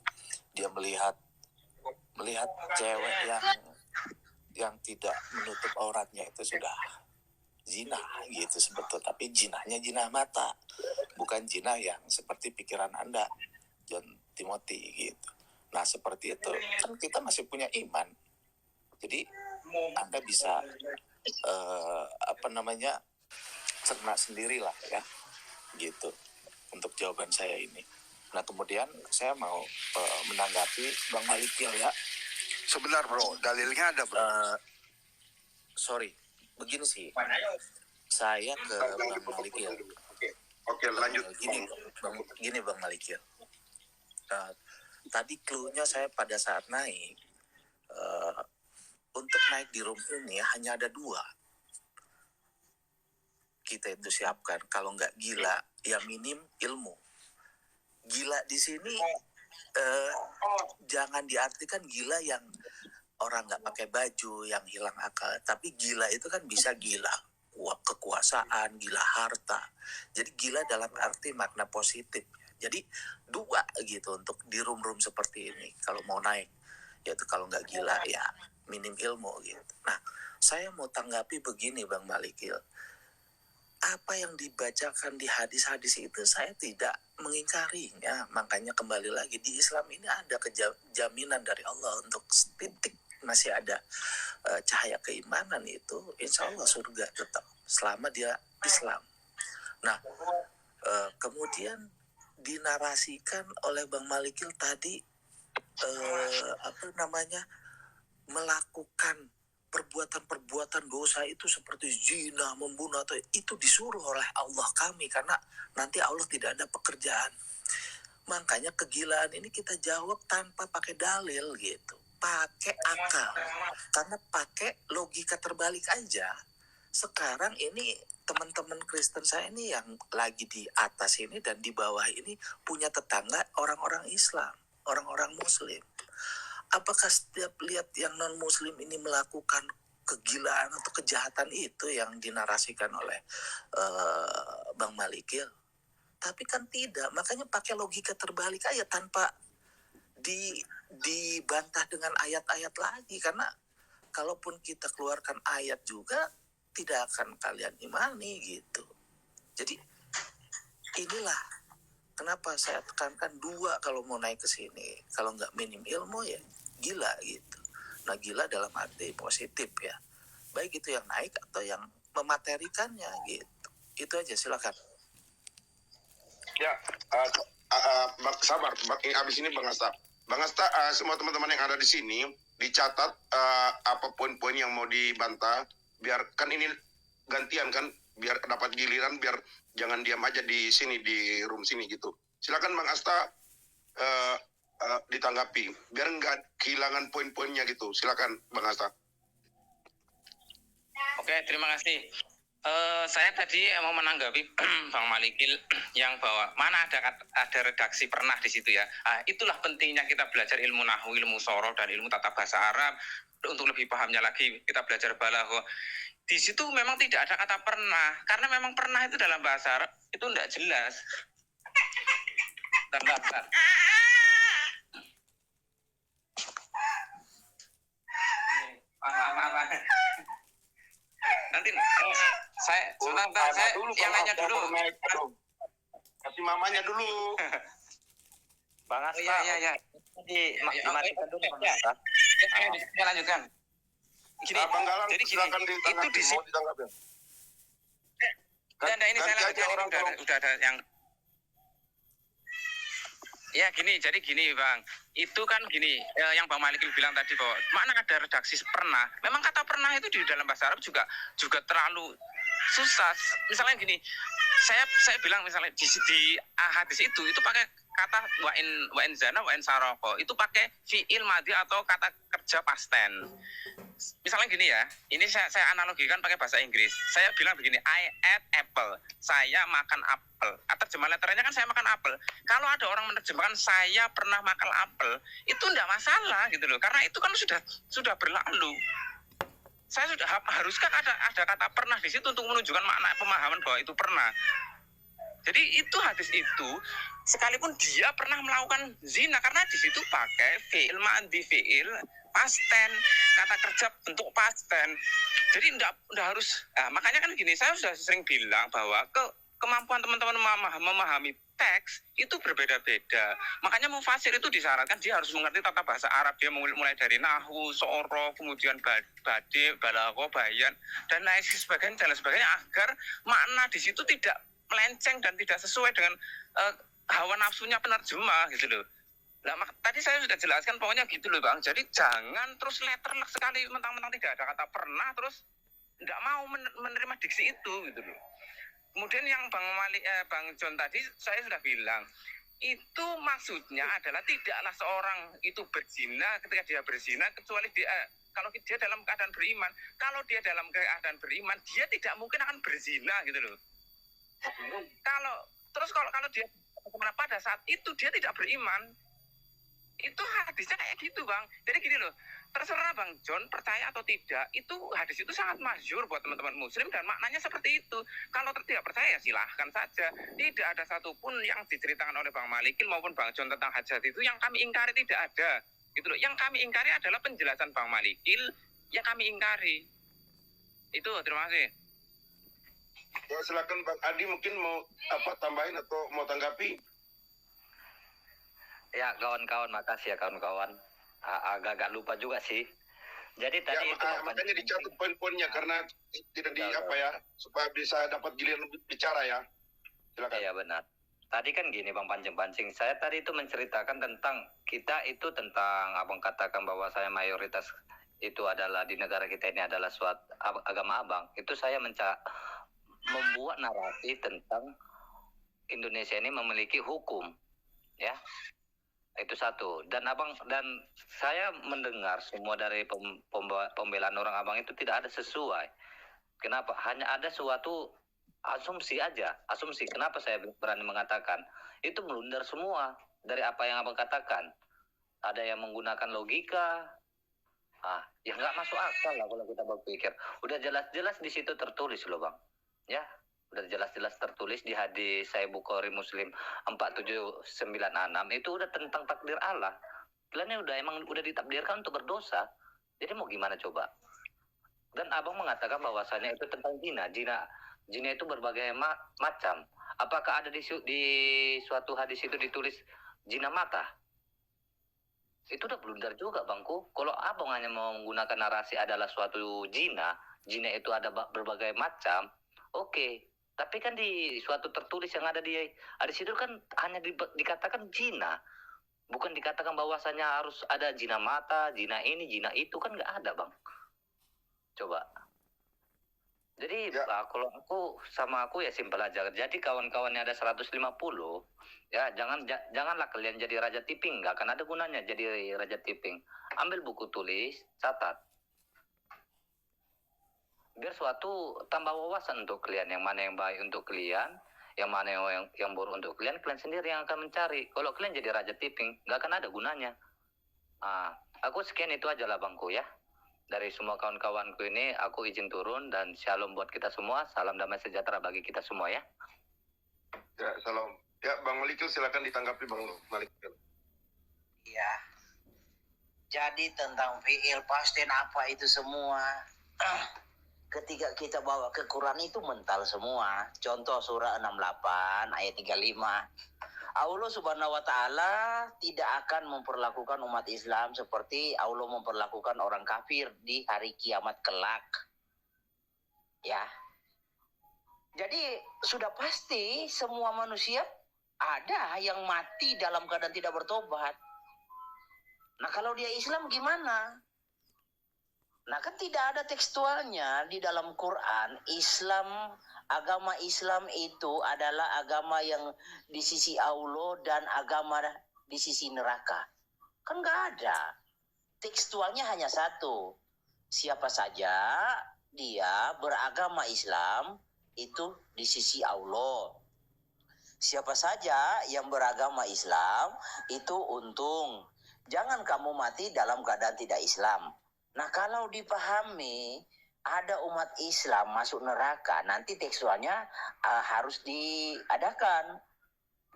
dia melihat cewek yang tidak menutup auratnya itu sudah zina gitu sebetulnya, tapi zinahnya zina mata, bukan zina yang seperti pikiran Anda, John Timothy gitu. Nah seperti itu kan kita masih punya iman, jadi Anda bisa cerna sendirilah ya gitu untuk jawaban saya ini. Nah kemudian saya mau menanggapi Bang Malikil ya. Sebentar bro, dalilnya ada bro. Sorry, begini sih, saya ke Bang Malikil. Oke, lanjut. Gini Bang Malikil. Tadi clue-nya saya pada saat naik, untuk naik di room ini hanya ada 2. Kita itu siapkan, kalau nggak gila, ya minim ilmu. Gila di sini jangan diartikan gila yang orang nggak pakai baju, yang hilang akal. Tapi gila itu kan bisa gila kekuasaan, gila harta. Jadi gila dalam arti makna positif. Jadi 2 gitu untuk di room-room seperti ini. Kalau mau naik, yaitu kalau nggak gila ya minim ilmu gitu. Nah, saya mau tanggapi begini Bang Malikil. Apa yang dibacakan di hadis-hadis itu saya tidak mengingkarinya. Makanya kembali lagi di Islam ini ada jaminan dari Allah untuk titik masih ada cahaya keimanan itu, insya Allah surga tetap selama dia Islam. Nah kemudian dinarasikan oleh Bang Malikil tadi melakukan perbuatan-perbuatan dosa itu seperti zina, membunuh, atau itu disuruh oleh Allah kami karena nanti Allah tidak ada pekerjaan. Makanya kegilaan ini kita jawab tanpa pakai dalil gitu, pakai akal, karena pakai logika terbalik aja. Sekarang ini teman-teman Kristen saya ini yang lagi di atas ini dan di bawah ini punya tetangga orang-orang Islam, orang-orang Muslim. Apakah setiap lihat yang non-Muslim ini melakukan kegilaan atau kejahatan itu yang dinarasikan oleh Bang Malikil? Tapi kan tidak, makanya pakai logika terbalik aja tanpa dibantah dengan ayat-ayat lagi. Karena kalaupun kita keluarkan ayat juga tidak akan kalian imani gitu. Jadi inilah kenapa saya tekankan 2 kalau mau naik ke sini. Kalau nggak minim ilmu ya gila gitu. Nah gila dalam arti positif ya. Baik itu yang naik atau yang mematerikannya gitu. Itu aja, silakan. Ya, sabar. Habis ini Bang Asta. Bang Asta, semua teman-teman yang ada di sini dicatat apa poin-poin yang mau dibantah. Biar kan ini gantian kan, biar dapat giliran, biar jangan diam aja di sini di room sini gitu. Silakan Bang Asta ditanggapi, biar nggak kehilangan poin-poinnya gitu. Silakan Bang Asta. Oke, terima kasih. Saya tadi mau menanggapi Bang Malikil yang bahwa mana ada redaksi pernah di situ ya. Itulah pentingnya kita belajar ilmu nahwu, ilmu soroh, dan ilmu tata bahasa Arab. Untuk lebih pahamnya lagi kita belajar balaghah. Di situ memang tidak ada kata pernah, karena memang pernah itu dalam bahasa Arab itu tidak jelas. Bentar. Nanti saya yang nanya dulu. Kasih mamanya dulu. Bang Asta. Iya. Dimatikan dulu Bang Asta. Saya lanjutkan. Gini, Bang Galang, jadi gini, silakan ditanggapi. itu di sini. Dan ini saya lanjutkan, ini udah ada yang Ya gini, jadi gini Bang, itu kan gini, yang Bang Malikil bilang tadi bahwa mana ada redaksi pernah. Memang kata pernah itu di dalam bahasa Arab juga terlalu susah. Misalnya gini, saya bilang misalnya di hadis itu pakai kata wain zana wain saroko, itu pakai fiil madhi atau kata kerja past tense. Misalnya gini ya, ini saya analogikan pakai bahasa Inggris. Saya bilang begini, I ate apple, saya makan apel. Terjemah letternya kan saya makan apel. Kalau ada orang menerjemahkan saya pernah makan apel, itu enggak masalah gitu loh, karena itu kan sudah berlalu. Saya sudah haruskah ada kata pernah di situ untuk menunjukkan makna pemahaman bahwa itu pernah. Jadi itu hadis itu sekalipun dia pernah melakukan zina, karena di situ pakai fiil madhi, fiil past tense, kata kerja bentuk past tense. Jadi enggak harus. Nah, makanya kan gini, saya sudah sering bilang bahwa kemampuan teman-teman memahami teks itu berbeda-beda. Makanya mufasir itu disyaratkan dia harus mengerti tata bahasa Arab. Dia mulai dari nahwu, soro, kemudian bade, balagho, bayan, dan lain sebagainya agar makna di situ tidak melenceng dan tidak sesuai dengan hawa nafsunya penerjemah gitu loh. Nah, tadi saya sudah jelaskan pokoknya gitu loh Bang. Jadi jangan terus letterlek sekali mentang-mentang tidak ada kata pernah terus tidak mau menerima diksi itu gitu loh. Kemudian yang Bang John tadi saya sudah bilang, itu maksudnya adalah tidaklah seorang itu berzina ketika dia berzina kecuali dia kalau dia dalam keadaan beriman. Kalau dia dalam keadaan beriman, dia tidak mungkin akan berzina gitu loh. Kalau dia pada saat itu dia tidak beriman, itu hadisnya kayak gitu Bang. Jadi gini loh, terserah Bang John percaya atau tidak, itu hadis itu sangat masyhur buat teman-teman muslim dan maknanya seperti itu. Kalau tidak percaya ya silahkan saja. Tidak ada satupun yang diceritakan oleh Bang Malikil maupun Bang John tentang hajat itu yang kami ingkari, tidak ada. Gitu loh. Yang kami ingkari adalah penjelasan Bang Malikil yang kami ingkari. Itu, terima kasih. Ya, silakan Bang Adi mungkin mau tambahin atau mau tanggapi? Ya kawan-kawan, makasih ya kawan-kawan. Agak lupa juga sih. Jadi tadi ya, itu makanya dicatat poin-poinnya karena tidak supaya bisa dapat giliran bicara ya. Silakan. Iya benar. Tadi kan gini Bang pancing-pancing. Saya tadi itu menceritakan tentang kita itu tentang abang katakan bahwa saya mayoritas itu adalah di negara kita ini adalah suatu agama abang. Itu saya membuat narasi tentang Indonesia ini memiliki hukum, ya. Itu satu. Dan saya mendengar semua dari pembelaan orang abang itu tidak ada sesuai. Kenapa? Hanya ada suatu asumsi aja. Asumsi. Kenapa saya berani mengatakan? Itu blunder semua dari apa yang abang katakan. Ada yang menggunakan logika. Ya nggak masuk akal lah kalau kita berpikir. Udah jelas-jelas di situ tertulis loh Bang. Ya, udah jelas-jelas tertulis di hadis Sahih Bukhari Muslim 4796 itu udah tentang takdir Allah. Kalian udah ditakdirkan untuk berdosa. Jadi mau gimana coba? Dan abang mengatakan bahwasannya itu tentang zina. Zina itu berbagai macam. Apakah ada di suatu hadis itu ditulis zina mata? Itu udah blunder juga Bangku. Kalau abang hanya mau menggunakan narasi adalah suatu zina itu ada berbagai macam. Oke, tapi kan di suatu tertulis yang ada di situ kan hanya dikatakan zina, bukan dikatakan bahwasanya harus ada zina mata, zina ini, zina itu, kan nggak ada Bang. Coba. Jadi kalau aku ya simpel aja. Jadi kawan-kawannya ada 150, ya janganlah kalian jadi raja tipping, nggak akan ada gunanya jadi raja tipping. Ambil buku tulis, catat. Biar suatu tambah wawasan untuk kalian, yang mana yang baik untuk kalian, yang mana yang buruk untuk kalian sendiri yang akan mencari. Kalau kalian jadi raja tipping, nggak akan ada gunanya. Aku sekian itu aja lah Bangku ya. Dari semua kawan-kawanku ini, aku izin turun dan shalom buat kita semua. Salam damai sejahtera bagi kita semua ya. Ya, salam. Ya, Bang Malikil silakan ditanggapi Bang Malikil. Iya. Jadi tentang fiil past tense apa itu semua. Ketika kita bawa ke Quran itu mental semua. Contoh surah 68 ayat 35. Allah Subhanahu wa Ta'ala tidak akan memperlakukan umat Islam seperti Allah memperlakukan orang kafir di hari kiamat kelak. Ya. Jadi sudah pasti semua manusia Ada yang mati dalam keadaan tidak bertobat. Nah kalau dia Islam gimana? Nah kan tidak ada tekstualnya di dalam Quran. Agama Islam itu adalah agama yang di sisi Allah dan agama di sisi neraka. Kan nggak ada. Tekstualnya hanya satu. Siapa saja dia beragama Islam itu di sisi Allah. Siapa saja yang beragama Islam itu untung. Jangan kamu mati dalam keadaan tidak Islam. Nah kalau dipahami ada umat Islam masuk neraka, nanti tekstualnya harus diadakan.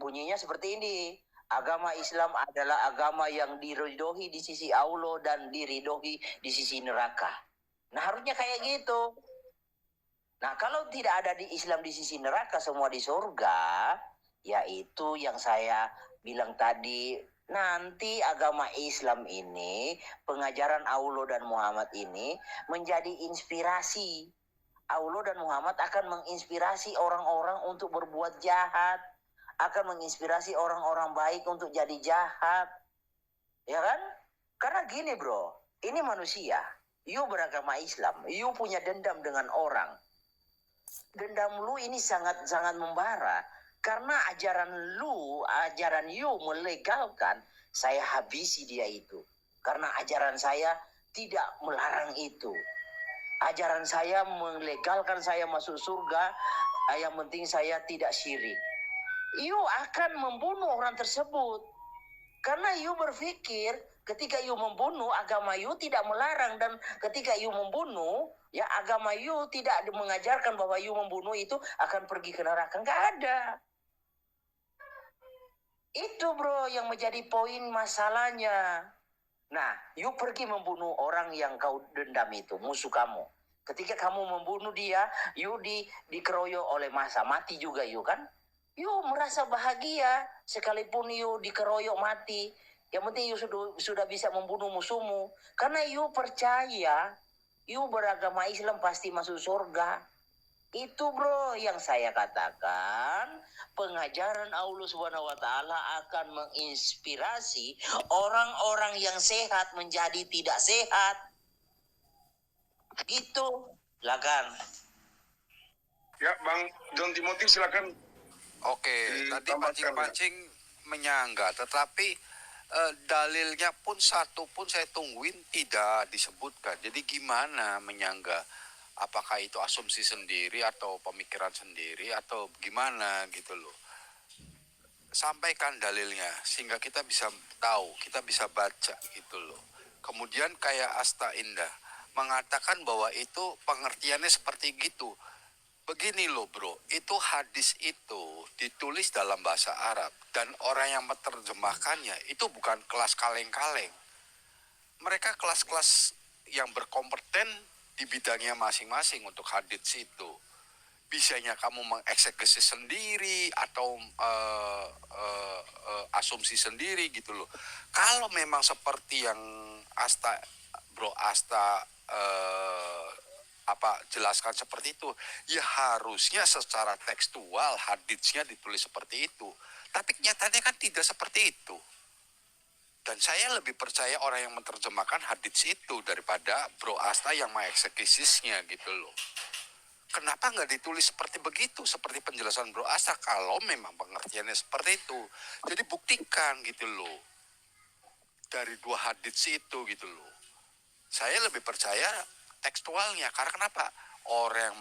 Bunyinya seperti ini. Agama Islam adalah agama yang diridhoi di sisi Allah dan diridhoi di sisi neraka. Nah harusnya kayak gitu. Nah kalau tidak ada di Islam di sisi neraka, semua di surga, yaitu yang saya bilang tadi, nanti agama Islam ini, pengajaran Allah dan Muhammad ini menjadi inspirasi. Allah dan Muhammad akan menginspirasi orang-orang untuk berbuat jahat, akan menginspirasi orang-orang baik untuk jadi jahat. Ya kan? Karena gini bro, ini manusia, you beragama Islam, you punya dendam dengan orang. Dendam lu ini sangat-sangat membara. Karena ajaran you melegalkan, saya habisi dia itu. Karena ajaran saya tidak melarang itu. Ajaran saya melegalkan saya masuk surga, yang penting saya tidak syirik. You akan membunuh orang tersebut. Karena you berpikir ketika you membunuh, agama you tidak melarang. Dan ketika you membunuh, ya agama you tidak mengajarkan bahwa you membunuh itu akan pergi ke neraka. Nggak ada. Itu bro yang menjadi poin masalahnya. Nah, you pergi membunuh orang yang kau dendam itu, musuh kamu. Ketika kamu membunuh dia, you dikeroyok oleh massa, mati juga you kan? You merasa bahagia sekalipun you dikeroyok mati. Yang penting you sudah bisa membunuh musuhmu. Karena you percaya, you beragama Islam pasti masuk surga. Itu bro yang saya katakan, pengajaran Allah Subhanahu wa taala akan menginspirasi orang-orang yang sehat menjadi tidak sehat. Gitu. Silakan. Ya, Bang John Timothy silakan. Oke, tadi Ditambahkan, pancing-pancing menyangga, tetapi dalilnya pun satu pun saya tungguin tidak disebutkan. Jadi gimana menyangga? Apakah itu asumsi sendiri atau pemikiran sendiri atau gimana gitu loh. Sampaikan dalilnya sehingga kita bisa tahu, kita bisa baca gitu loh. Kemudian kayak Asta Indah mengatakan bahwa itu pengertiannya seperti gitu. Begini loh bro, itu hadis itu ditulis dalam bahasa Arab dan orang yang menerjemahkannya itu bukan kelas kaleng-kaleng. Mereka kelas-kelas yang berkompeten di bidangnya masing-masing untuk hadits itu. Bisanya kamu mengeksekusi sendiri atau asumsi sendiri gitu loh. Kalau memang seperti yang Bro Asta jelaskan seperti itu, ya harusnya secara tekstual haditsnya ditulis seperti itu. Tapi kenyataannya kan tidak seperti itu. Dan saya lebih percaya orang yang menerjemahkan hadits itu daripada Bro Asta yang mengeksekusinya gitu loh. Kenapa nggak ditulis seperti begitu, seperti penjelasan Bro Asta kalau memang pengertiannya seperti itu. Jadi buktikan gitu loh. Dari dua hadits itu gitu loh. Saya lebih percaya tekstualnya. Karena kenapa? Orang yang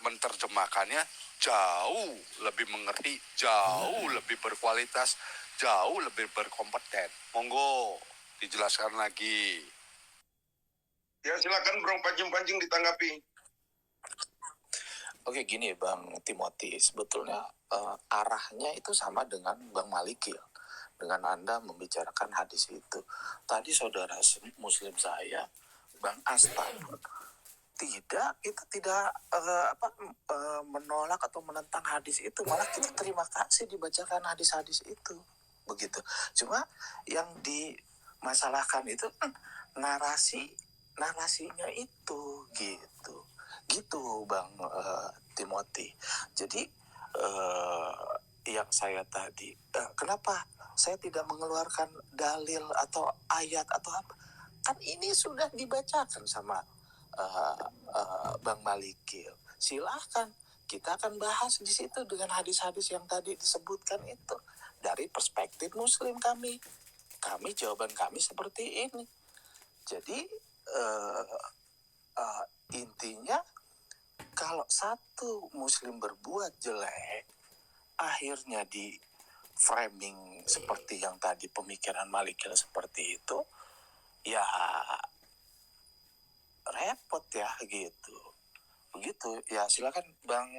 menerjemahkannya jauh lebih mengerti, jauh lebih berkualitas, jauh lebih berkompeten. Monggo dijelaskan lagi. Ya silakan Bro pancing-pancing ditanggapi. Oke gini Bang Timothy, sebetulnya arahnya itu sama dengan Bang Malikil. Dengan Anda membicarakan hadis itu. Tadi saudara muslim saya, Bang Asta, kita tidak menolak atau menentang hadis itu. Malah kita terima kasih dibacakan hadis-hadis itu. Begitu. Cuma yang dimasalahkan itu narasinya itu gitu Bang Timothy. Jadi yang saya tadi, kenapa saya tidak mengeluarkan dalil atau ayat atau apa? Kan ini sudah dibacakan sama Bang Malikil. Silahkan, kita akan bahas di situ dengan hadis-hadis yang tadi disebutkan itu dari perspektif Muslim kami. Jawaban kami seperti ini. Jadi intinya kalau satu Muslim berbuat jelek, akhirnya di framing seperti yang tadi pemikiran Malikil seperti itu, ya repot ya gitu. Begitu ya, silakan Bang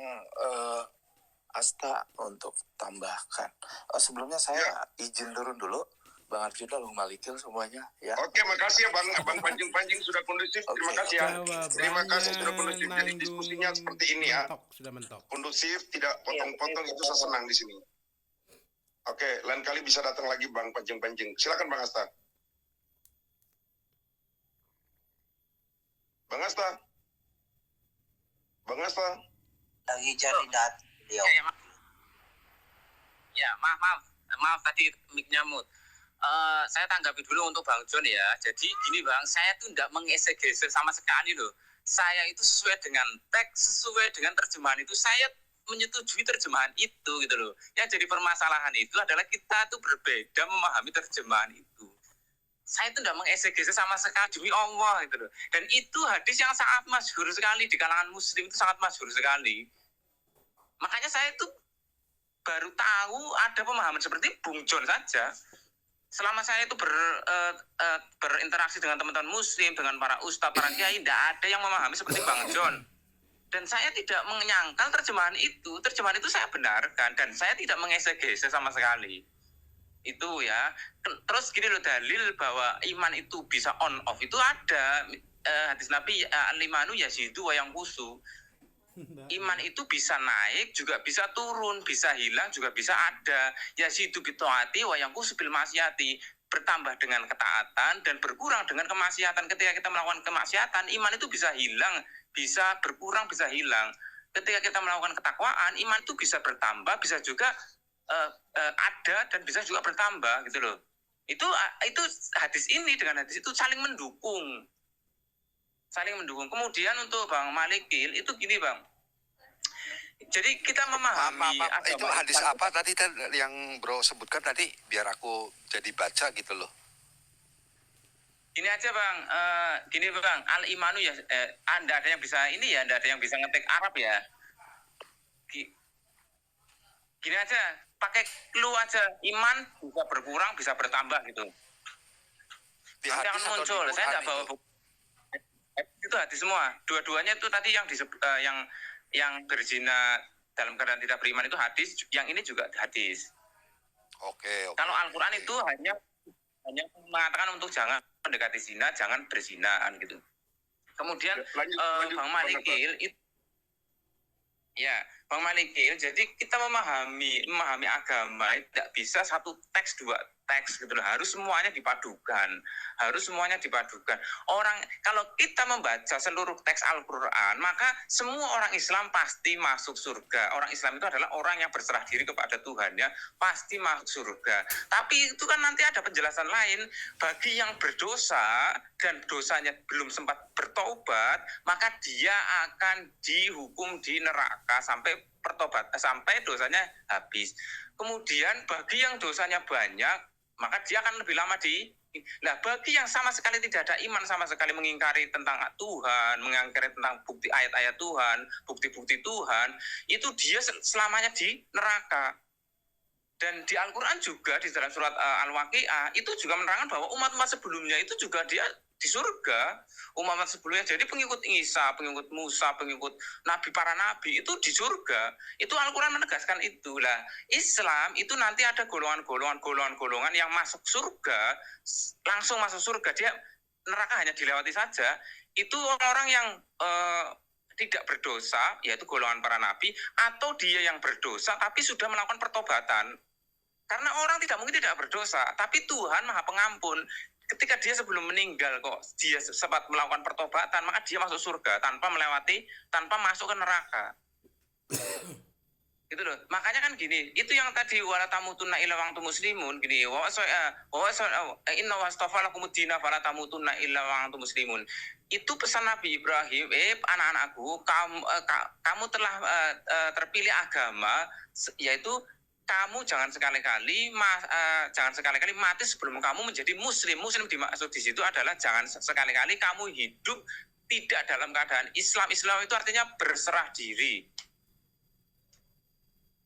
Asta untuk tambahkan. Sebelumnya saya izin turun dulu, Bang Arjuna, Bang Malikil semuanya ya. Oke, makasih ya Bang Panjing sudah kondusif. Terima kasih ya. Terima kasih sudah kondusif. Jadi diskusinya seperti ini ya. Sudah mentok. Kondusif, tidak potong-potong, itu saya senang di sini. Oke, lain kali bisa datang lagi Bang Panjing. Silakan Bang Asta. Bang Asta. Lagi cari data dia. Ya, maaf tadi mic-nya mute. Saya tanggapi dulu untuk Bang John ya. Jadi gini Bang, saya tuh tidak mengeksegese sama sekali loh. Saya itu sesuai dengan teks, sesuai dengan terjemahan itu, saya menyetujui terjemahan itu gitu loh. Yang jadi permasalahan itu adalah kita tuh berbeda memahami terjemahan itu. Saya itu tidak mengeksegese sama sekali demi Allah gitu loh. Dan itu hadis yang sangat masyhur sekali di kalangan Muslim, itu sangat masyhur sekali. Makanya saya itu baru tahu ada pemahaman seperti Bung John saja. Selama saya itu berinteraksi dengan teman-teman Muslim, dengan para ustadz, para kiai, tidak ada yang memahami seperti Bang John. Dan saya tidak menyangkal terjemahan itu saya benarkan, dan saya tidak mengeksegese sama sekali. Itu ya. Terus gini loh, dalil bahwa iman itu bisa on off itu ada. Hadis Nabi al-imanu yazidu wa yanqusu. Iman itu bisa naik, juga bisa turun, bisa hilang, juga bisa ada. Yazidu bitaati wa yanqusu bil maksiati. Bertambah dengan ketaatan dan berkurang dengan kemaksiatan. Ketika kita melakukan kemaksiatan, iman itu bisa hilang, bisa berkurang, bisa hilang. Ketika kita melakukan ketakwaan, iman itu bisa bertambah, bisa juga ada, dan bisa juga bertambah gitu loh. Itu hadis ini dengan hadis itu saling mendukung. Kemudian untuk Bang Malikil itu gini Bang, jadi kita memahami itu hadis apa tadi yang Bro sebutkan tadi, biar aku jadi baca gitu loh. Gini aja Bang, al-imanu ya, Anda ada yang bisa ini ya, Anda ada yang bisa ngetik Arab ya. Gini aja, pakai clue aja, iman bisa berkurang, bisa bertambah gitu. Nanti akan muncul, saya tidak bawa buku. Itu hadis semua, dua-duanya itu tadi yang berzina dalam keadaan tidak beriman itu hadis, yang ini juga hadis. Oke. Kalau Al-Quran itu hanya mengatakan untuk jangan mendekati zina, jangan berzinaan gitu. Kemudian lanjut, Bang Malikil itu ya, Bang Malikil, jadi kita memahami agama tidak bisa satu teks dua teks gitu loh, harus semuanya dipadukan. Orang kalau kita membaca seluruh teks Al-Qur'an, maka semua orang Islam pasti masuk surga. Orang Islam itu adalah orang yang berserah diri kepada Tuhannya, pasti masuk surga. Tapi itu kan nanti ada penjelasan lain, bagi yang berdosa dan dosanya belum sempat bertobat, maka dia akan dihukum di neraka sampai dosanya habis. Kemudian bagi yang dosanya banyak, maka dia akan lebih lama bagi yang sama sekali tidak ada iman, sama sekali mengingkari tentang Tuhan, mengingkari tentang bukti ayat-ayat Tuhan, bukti-bukti Tuhan, itu dia selamanya di neraka. Dan di Al-Quran juga, di dalam surat Al-Waqi'ah, itu juga menerangkan bahwa umat-umat sebelumnya itu juga dia di surga. Umat sebelumnya, jadi pengikut Isa, pengikut Musa, pengikut para nabi itu di surga. Itu Al-Quran menegaskan itulah. Islam itu nanti ada golongan yang masuk surga, langsung masuk surga, dia neraka hanya dilewati saja. Itu orang yang tidak berdosa, yaitu golongan para nabi, atau dia yang berdosa tapi sudah melakukan pertobatan. Karena orang tidak mungkin tidak berdosa, tapi Tuhan Maha Pengampun. Ketika dia sebelum meninggal kok dia sempat melakukan pertobatan, maka dia masuk surga tanpa masuk ke neraka. Gitu loh. Makanya kan gini, itu yang tadi wala tamutunna illa wa antum muslimun gini. Inna wastafa lakumud-dina fala tamutunna illa wa antum muslimun. Itu pesan Nabi Ibrahim, anak-anakku, kamu telah terpilih agama, yaitu kamu jangan sekali-kali mati sebelum kamu menjadi muslim. Muslim dimaksud di situ adalah jangan sekali-kali kamu hidup tidak dalam keadaan Islam. Islam itu artinya berserah diri.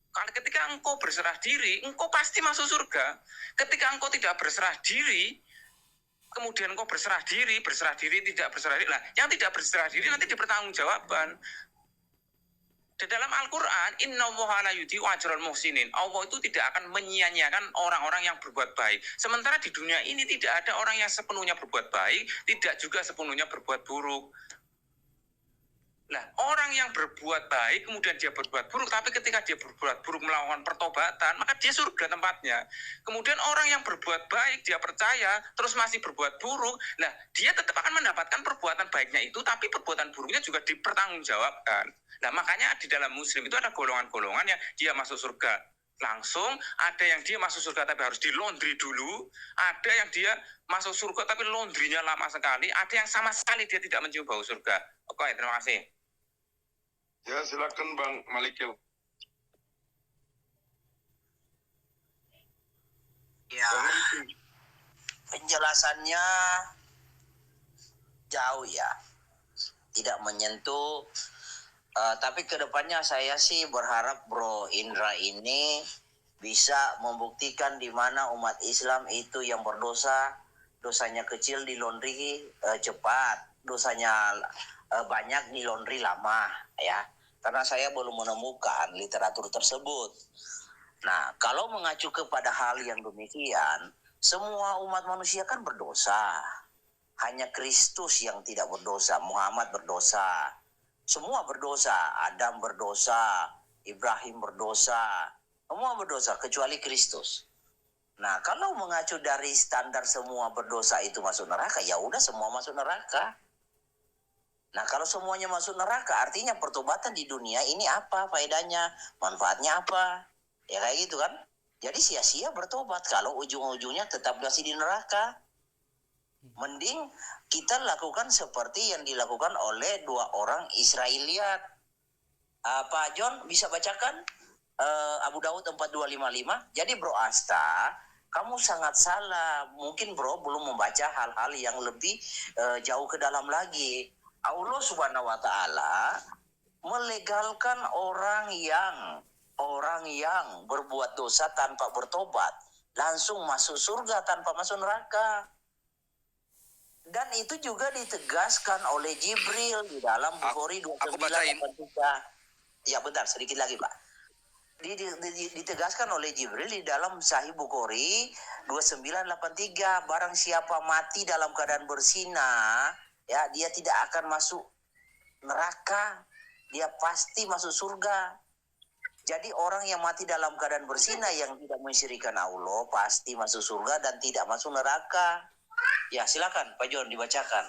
Kalau ketika engkau berserah diri, engkau pasti masuk surga. Ketika engkau tidak berserah diri, kemudian engkau berserah diri, tidak berserah diri. Nah, yang tidak berserah diri nanti dipertanggungjawaban. Di dalam Al-Quran, innallaha la yudhi'u ajral muhsinin. Allah itu tidak akan menyia-nyiakan orang-orang yang berbuat baik. Sementara di dunia ini tidak ada orang yang sepenuhnya berbuat baik, tidak juga sepenuhnya berbuat buruk. Nah, orang yang berbuat baik kemudian dia berbuat buruk, tapi ketika dia berbuat buruk melakukan pertobatan, maka dia surga tempatnya. Kemudian orang yang berbuat baik, dia percaya, terus masih berbuat buruk, nah dia tetap akan mendapatkan perbuatan baiknya itu, tapi perbuatan buruknya juga dipertanggungjawabkan. Nah, makanya di dalam Muslim itu ada golongan-golongan yang dia masuk surga langsung, ada yang dia masuk surga tapi harus di laundry dulu, ada yang dia masuk surga tapi laundrynya lama sekali, ada yang sama sekali dia tidak mencium bau surga. Oke, terima kasih. Ya, silakan Bang Malikil. Ya, penjelasannya jauh ya, tidak menyentuh. Tapi kedepannya saya sih berharap Bro Indra ini bisa membuktikan di mana umat Islam itu yang berdosa, dosanya kecil di laundry cepat, dosanya banyak di laundry lama, ya. Karena saya belum menemukan literatur tersebut. Nah, kalau mengacu kepada hal yang demikian, semua umat manusia kan berdosa. Hanya Kristus yang tidak berdosa, Muhammad berdosa. Semua berdosa, Adam berdosa, Ibrahim berdosa, semua berdosa kecuali Kristus. Nah, kalau mengacu dari standar semua berdosa itu masuk neraka, ya udah semua masuk neraka. Nah, kalau semuanya masuk neraka, artinya pertobatan di dunia ini apa faedahnya, manfaatnya apa? Ya kayak gitu kan. Jadi sia-sia bertobat kalau ujung-ujungnya tetap masih di neraka. Mending kita lakukan seperti yang dilakukan oleh 2 orang Israeliat. Pak John bisa bacakan Abu Daud 4255. Jadi Bro Asta, kamu sangat salah. Mungkin Bro belum membaca hal-hal yang lebih jauh ke dalam lagi. Allah Subhanahu wa Ta'ala melegalkan orang yang berbuat dosa tanpa bertobat langsung masuk surga tanpa masuk neraka. Dan itu juga ditegaskan oleh Jibril di dalam Bukhari 2983. Ya bentar, sedikit lagi Pak. Ditegaskan oleh Jibril di dalam Sahih Bukhari 2983. Barang siapa mati dalam keadaan bersinah, ya dia tidak akan masuk neraka, dia pasti masuk surga. Jadi orang yang mati dalam keadaan bersinah yang tidak mensyirikkan Allah pasti masuk surga dan tidak masuk neraka. Ya silakan Pak John dibacakan.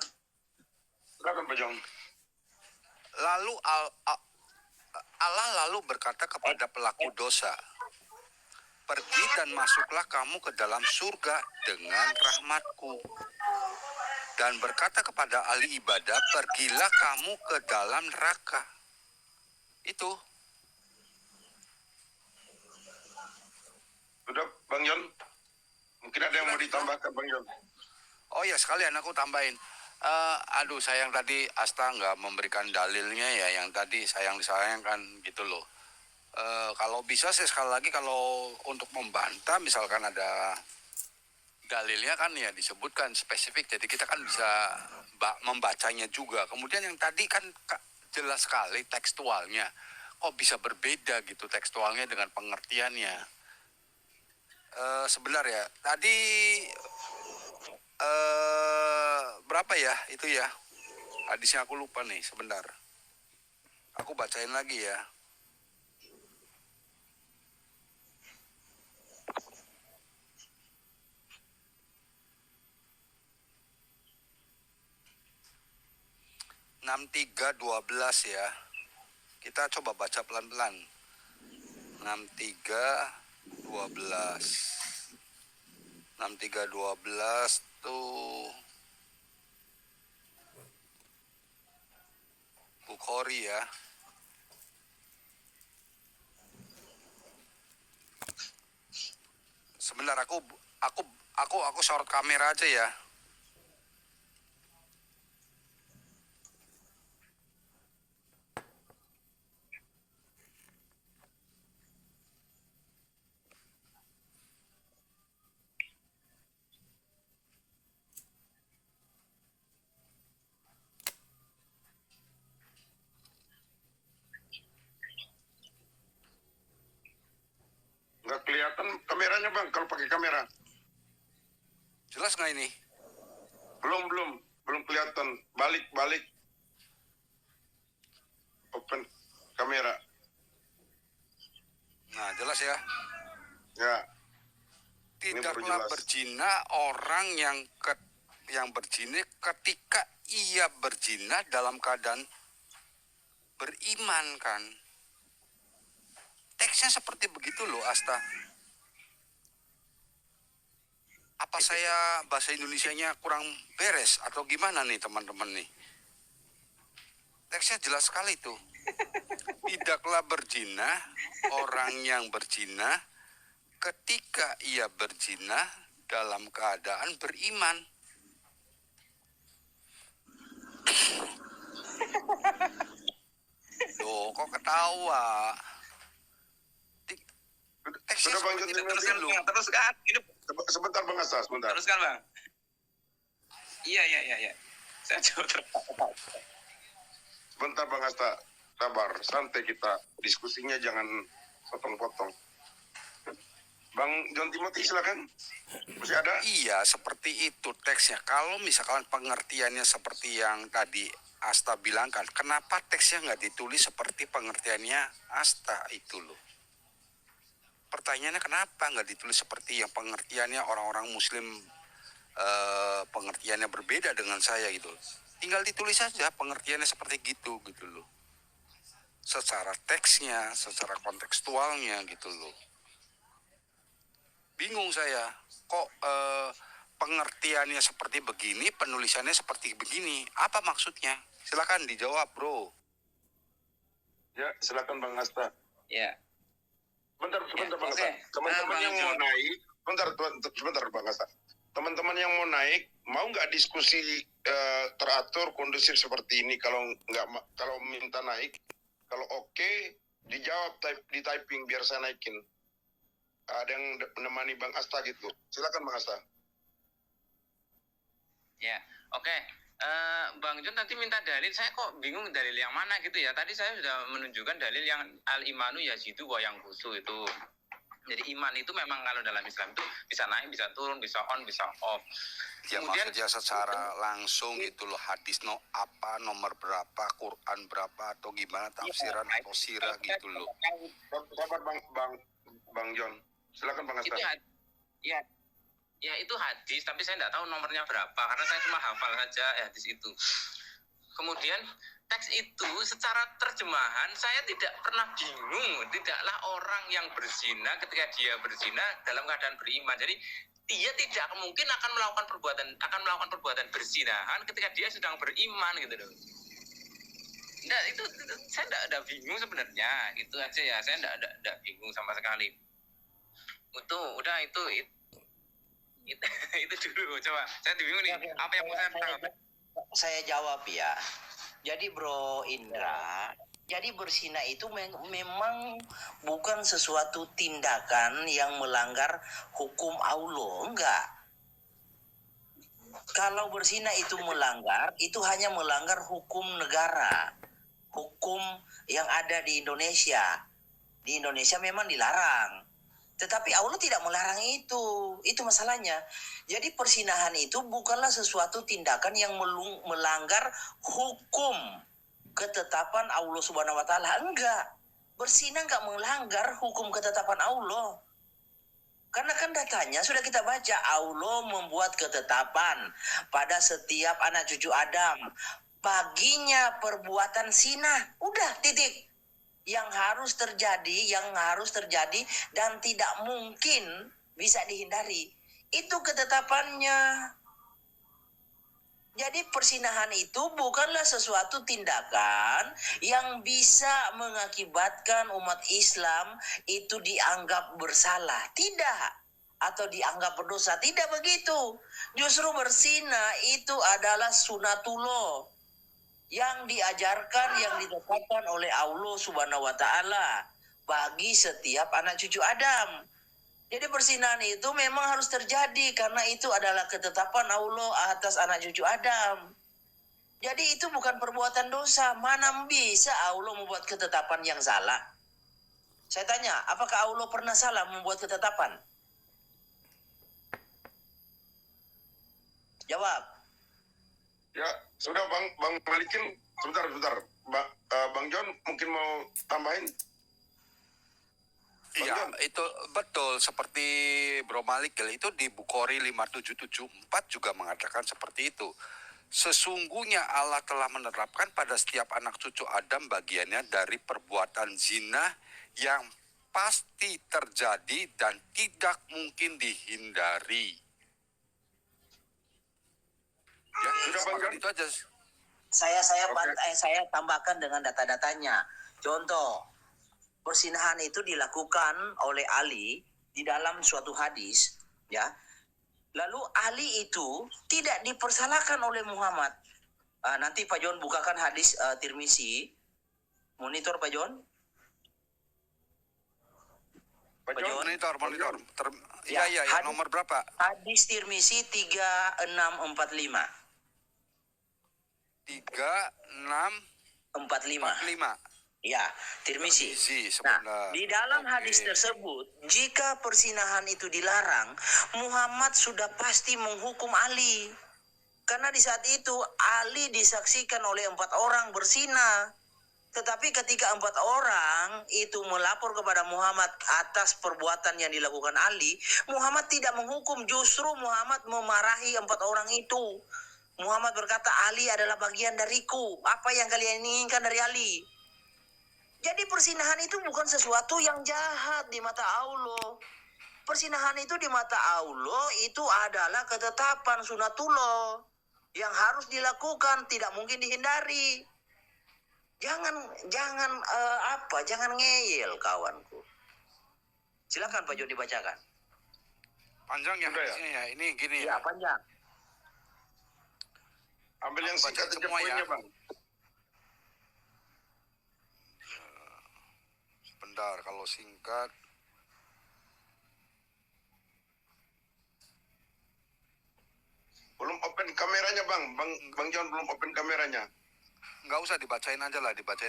Silakan Pak John. Lalu Allah lalu berkata kepada pelaku dosa, pergi dan masuklah kamu ke dalam surga dengan rahmatku. Dan berkata kepada ahli ibadah, pergilah kamu ke dalam neraka. Itu. Sudah Bang John? Mungkin ada yang mau ditambahkan Bang John? Oh ya, sekalian aku tambahin. Sayang tadi Asta nggak memberikan dalilnya ya, yang tadi disayangkan gitu loh. Kalau bisa sih sekali lagi, kalau untuk membantah misalkan ada dalilnya kan ya disebutkan spesifik, jadi kita kan bisa membacanya juga. Kemudian yang tadi kan jelas sekali tekstualnya, kok bisa berbeda gitu tekstualnya dengan pengertiannya. Sebentar ya, tadi berapa ya itu ya hadisnya, aku lupa nih, sebentar aku bacain lagi ya. (6.3.12) ya, kita coba baca pelan-pelan. 6312 tuh Bukhari ya. Sebentar, aku sorot kamera aja ya. Nggak kelihatan kameranya bang, kalau pakai kamera. Jelas nggak ini? Belum kelihatan. Balik. Open kamera. Nah, jelas ya. Ya. Ini baru Tidaklah jelas. berzina orang yang berzina ketika ia berzina dalam keadaan beriman kan. Teksnya seperti begitu loh, Asta. Apa saya bahasa Indonesianya kurang beres atau gimana nih teman-teman nih? Teksnya jelas sekali tuh. Tidaklah berzina orang yang berzina ketika ia berzina dalam keadaan beriman. Loh, kok ketawa? Teksnya Sudah bang, seperti John, begitu loh. Teruskan. Ini sebentar bang Asta, sebentar. teruskan bang. Iya. Saya coba. Sebentar bang Asta, sabar, santai kita. Diskusinya jangan potong-potong. Bang John Timothy silakan. Masih ada? Iya, seperti itu teksnya. Kalau misalkan pengertiannya seperti yang tadi Asta bilang kan, kenapa teksnya nggak ditulis seperti pengertiannya Asta itu loh? Pertanyaannya kenapa nggak ditulis seperti yang pengertiannya orang-orang Muslim pengertiannya berbeda dengan saya gitu. Tinggal ditulis saja pengertiannya seperti gitu loh. Secara teksnya, secara kontekstualnya gitu loh. Bingung saya, kok pengertiannya seperti begini, penulisannya seperti begini. Apa maksudnya? Silakan dijawab, bro. Ya, silakan bang Asta. Ya. Bentar Ya, bang oke. Asta. Teman-teman Bang yang mau John. naik, sebentar bang Asta. Teman-teman yang mau naik, mau nggak diskusi teratur kondusif seperti ini? Kalau minta naik, kalau oke, dijawab di typing biar saya naikin. Ada yang menemani bang Asta gitu. Silakan bang Asta. Ya, oke. Bang John tadi minta dalil, saya kok bingung dalil yang mana gitu ya. Tadi saya sudah menunjukkan dalil yang al-imanu yazidu wa yang khusu itu. Jadi iman itu memang kalau dalam Islam itu bisa naik, bisa turun, bisa on, bisa off. Ya maksudnya secara langsung gitu loh, hadis nomor berapa, Quran berapa atau gimana tafsiran atau sirah gitu loh. Sabar bang John. Silakan bang Asta. Ya itu hadis, tapi saya tidak tahu nomornya berapa karena saya cuma hafal saja hadis itu. Kemudian teks itu secara terjemahan saya tidak pernah bingung. Tidaklah orang yang berzina ketika dia berzina dalam keadaan beriman. Jadi dia tidak mungkin akan melakukan perbuatan berzinahan ketika dia sedang beriman gitu loh. Nah, itu saya tidak bingung sebenarnya. Itu aja ya, saya tidak bingung sama sekali. Itu dulu coba. Saya bingung nih, apa yang mau saya tanggapi? Saya jawab ya. Jadi Bro Indra, jadi berzina itu memang bukan sesuatu tindakan yang melanggar hukum Allah, enggak. Kalau berzina itu melanggar, itu hanya melanggar hukum negara, hukum yang ada di Indonesia. Di Indonesia memang dilarang. Tetapi Allah tidak melarang itu masalahnya. Jadi perzinahan itu bukanlah sesuatu tindakan yang melanggar hukum ketetapan Allah Subhanahu wa taala. Enggak. Berzina enggak melanggar hukum ketetapan Allah. Karena kan datanya sudah kita baca, Allah membuat ketetapan pada setiap anak cucu Adam. Baginya perbuatan zina. Udah, titik. yang harus terjadi dan tidak mungkin bisa dihindari. Itu ketetapannya. Jadi persinahan itu bukanlah sesuatu tindakan yang bisa mengakibatkan umat Islam itu dianggap bersalah. Tidak. Atau dianggap berdosa. Tidak begitu. Justru berzina itu adalah sunatullah yang diajarkan, yang ditetapkan oleh Allah Subhanahu wa Ta'ala bagi setiap anak cucu Adam. Jadi persinahan itu memang harus terjadi karena itu adalah ketetapan Allah atas anak cucu Adam. Jadi itu bukan perbuatan dosa. Mana bisa Allah membuat ketetapan yang salah? Saya tanya, apakah Allah pernah salah membuat ketetapan? Jawab. Ya, sudah Bang Malikin, sebentar. Bang John mungkin mau tambahin? Iya, itu betul seperti Bro Malikil itu di Bukhari 5774 juga mengatakan seperti itu. Sesungguhnya Allah telah menerapkan pada setiap anak cucu Adam bagiannya dari perbuatan zina yang pasti terjadi dan tidak mungkin dihindari. Ya, Sudah, Bang John? itu aja. Saya tambahkan dengan data-datanya. Contoh, persinahan itu dilakukan oleh Ali di dalam suatu hadis, ya. Lalu Ali itu tidak dipersalahkan oleh Muhammad. Nanti Pak John bukakan hadis Tirmizi. Monitor Pak John. Pak John? Monitor. Ya, Iya, nomor berapa? Hadis Tirmizi 3645. 3645. Ya, Tirmizi. Sebentar. Nah, di dalam hadis tersebut, jika persinahan itu dilarang, Muhammad sudah pasti menghukum Ali. Karena di saat itu Ali disaksikan oleh 4 orang berzina. Tetapi ketika 4 orang itu melapor kepada Muhammad atas perbuatan yang dilakukan Ali, Muhammad tidak menghukum, justru Muhammad memarahi 4 orang itu. Muhammad berkata, Ali adalah bagian dariku. Apa yang kalian inginkan dari Ali? Jadi persinahan itu bukan sesuatu yang jahat di mata Allah. Persinahan itu di mata Allah itu adalah ketetapan sunatullah yang harus dilakukan, tidak mungkin dihindari. Jangan ngeyel kawanku. Silakan Pak Jo dibacakan. Panjang ya Sudah ya? hadisnya ya. Ini gini Ya, panjang. Ambil yang Baca singkat aja semua ya. poinnya, Bang. Sebentar, kalau singkat. Belum open kameranya, Bang John belum open kameranya. Nggak usah dibacain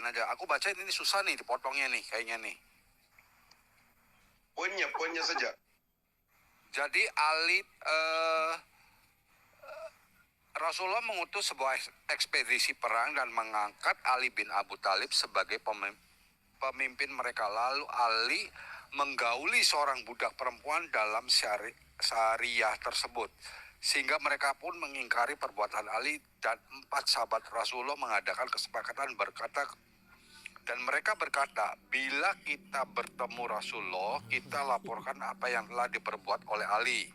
aja. Aku bacain ini susah nih dipotongnya nih kayaknya nih. Poinnya saja. Jadi Rasulullah mengutus sebuah ekspedisi perang dan mengangkat Ali bin Abu Thalib sebagai pemimpin mereka. Lalu Ali menggauli seorang budak perempuan dalam syariah tersebut. Sehingga mereka pun mengingkari perbuatan Ali dan 4 sahabat Rasulullah mengadakan kesepakatan dan mereka berkata, bila kita bertemu Rasulullah, kita laporkan apa yang telah diperbuat oleh Ali.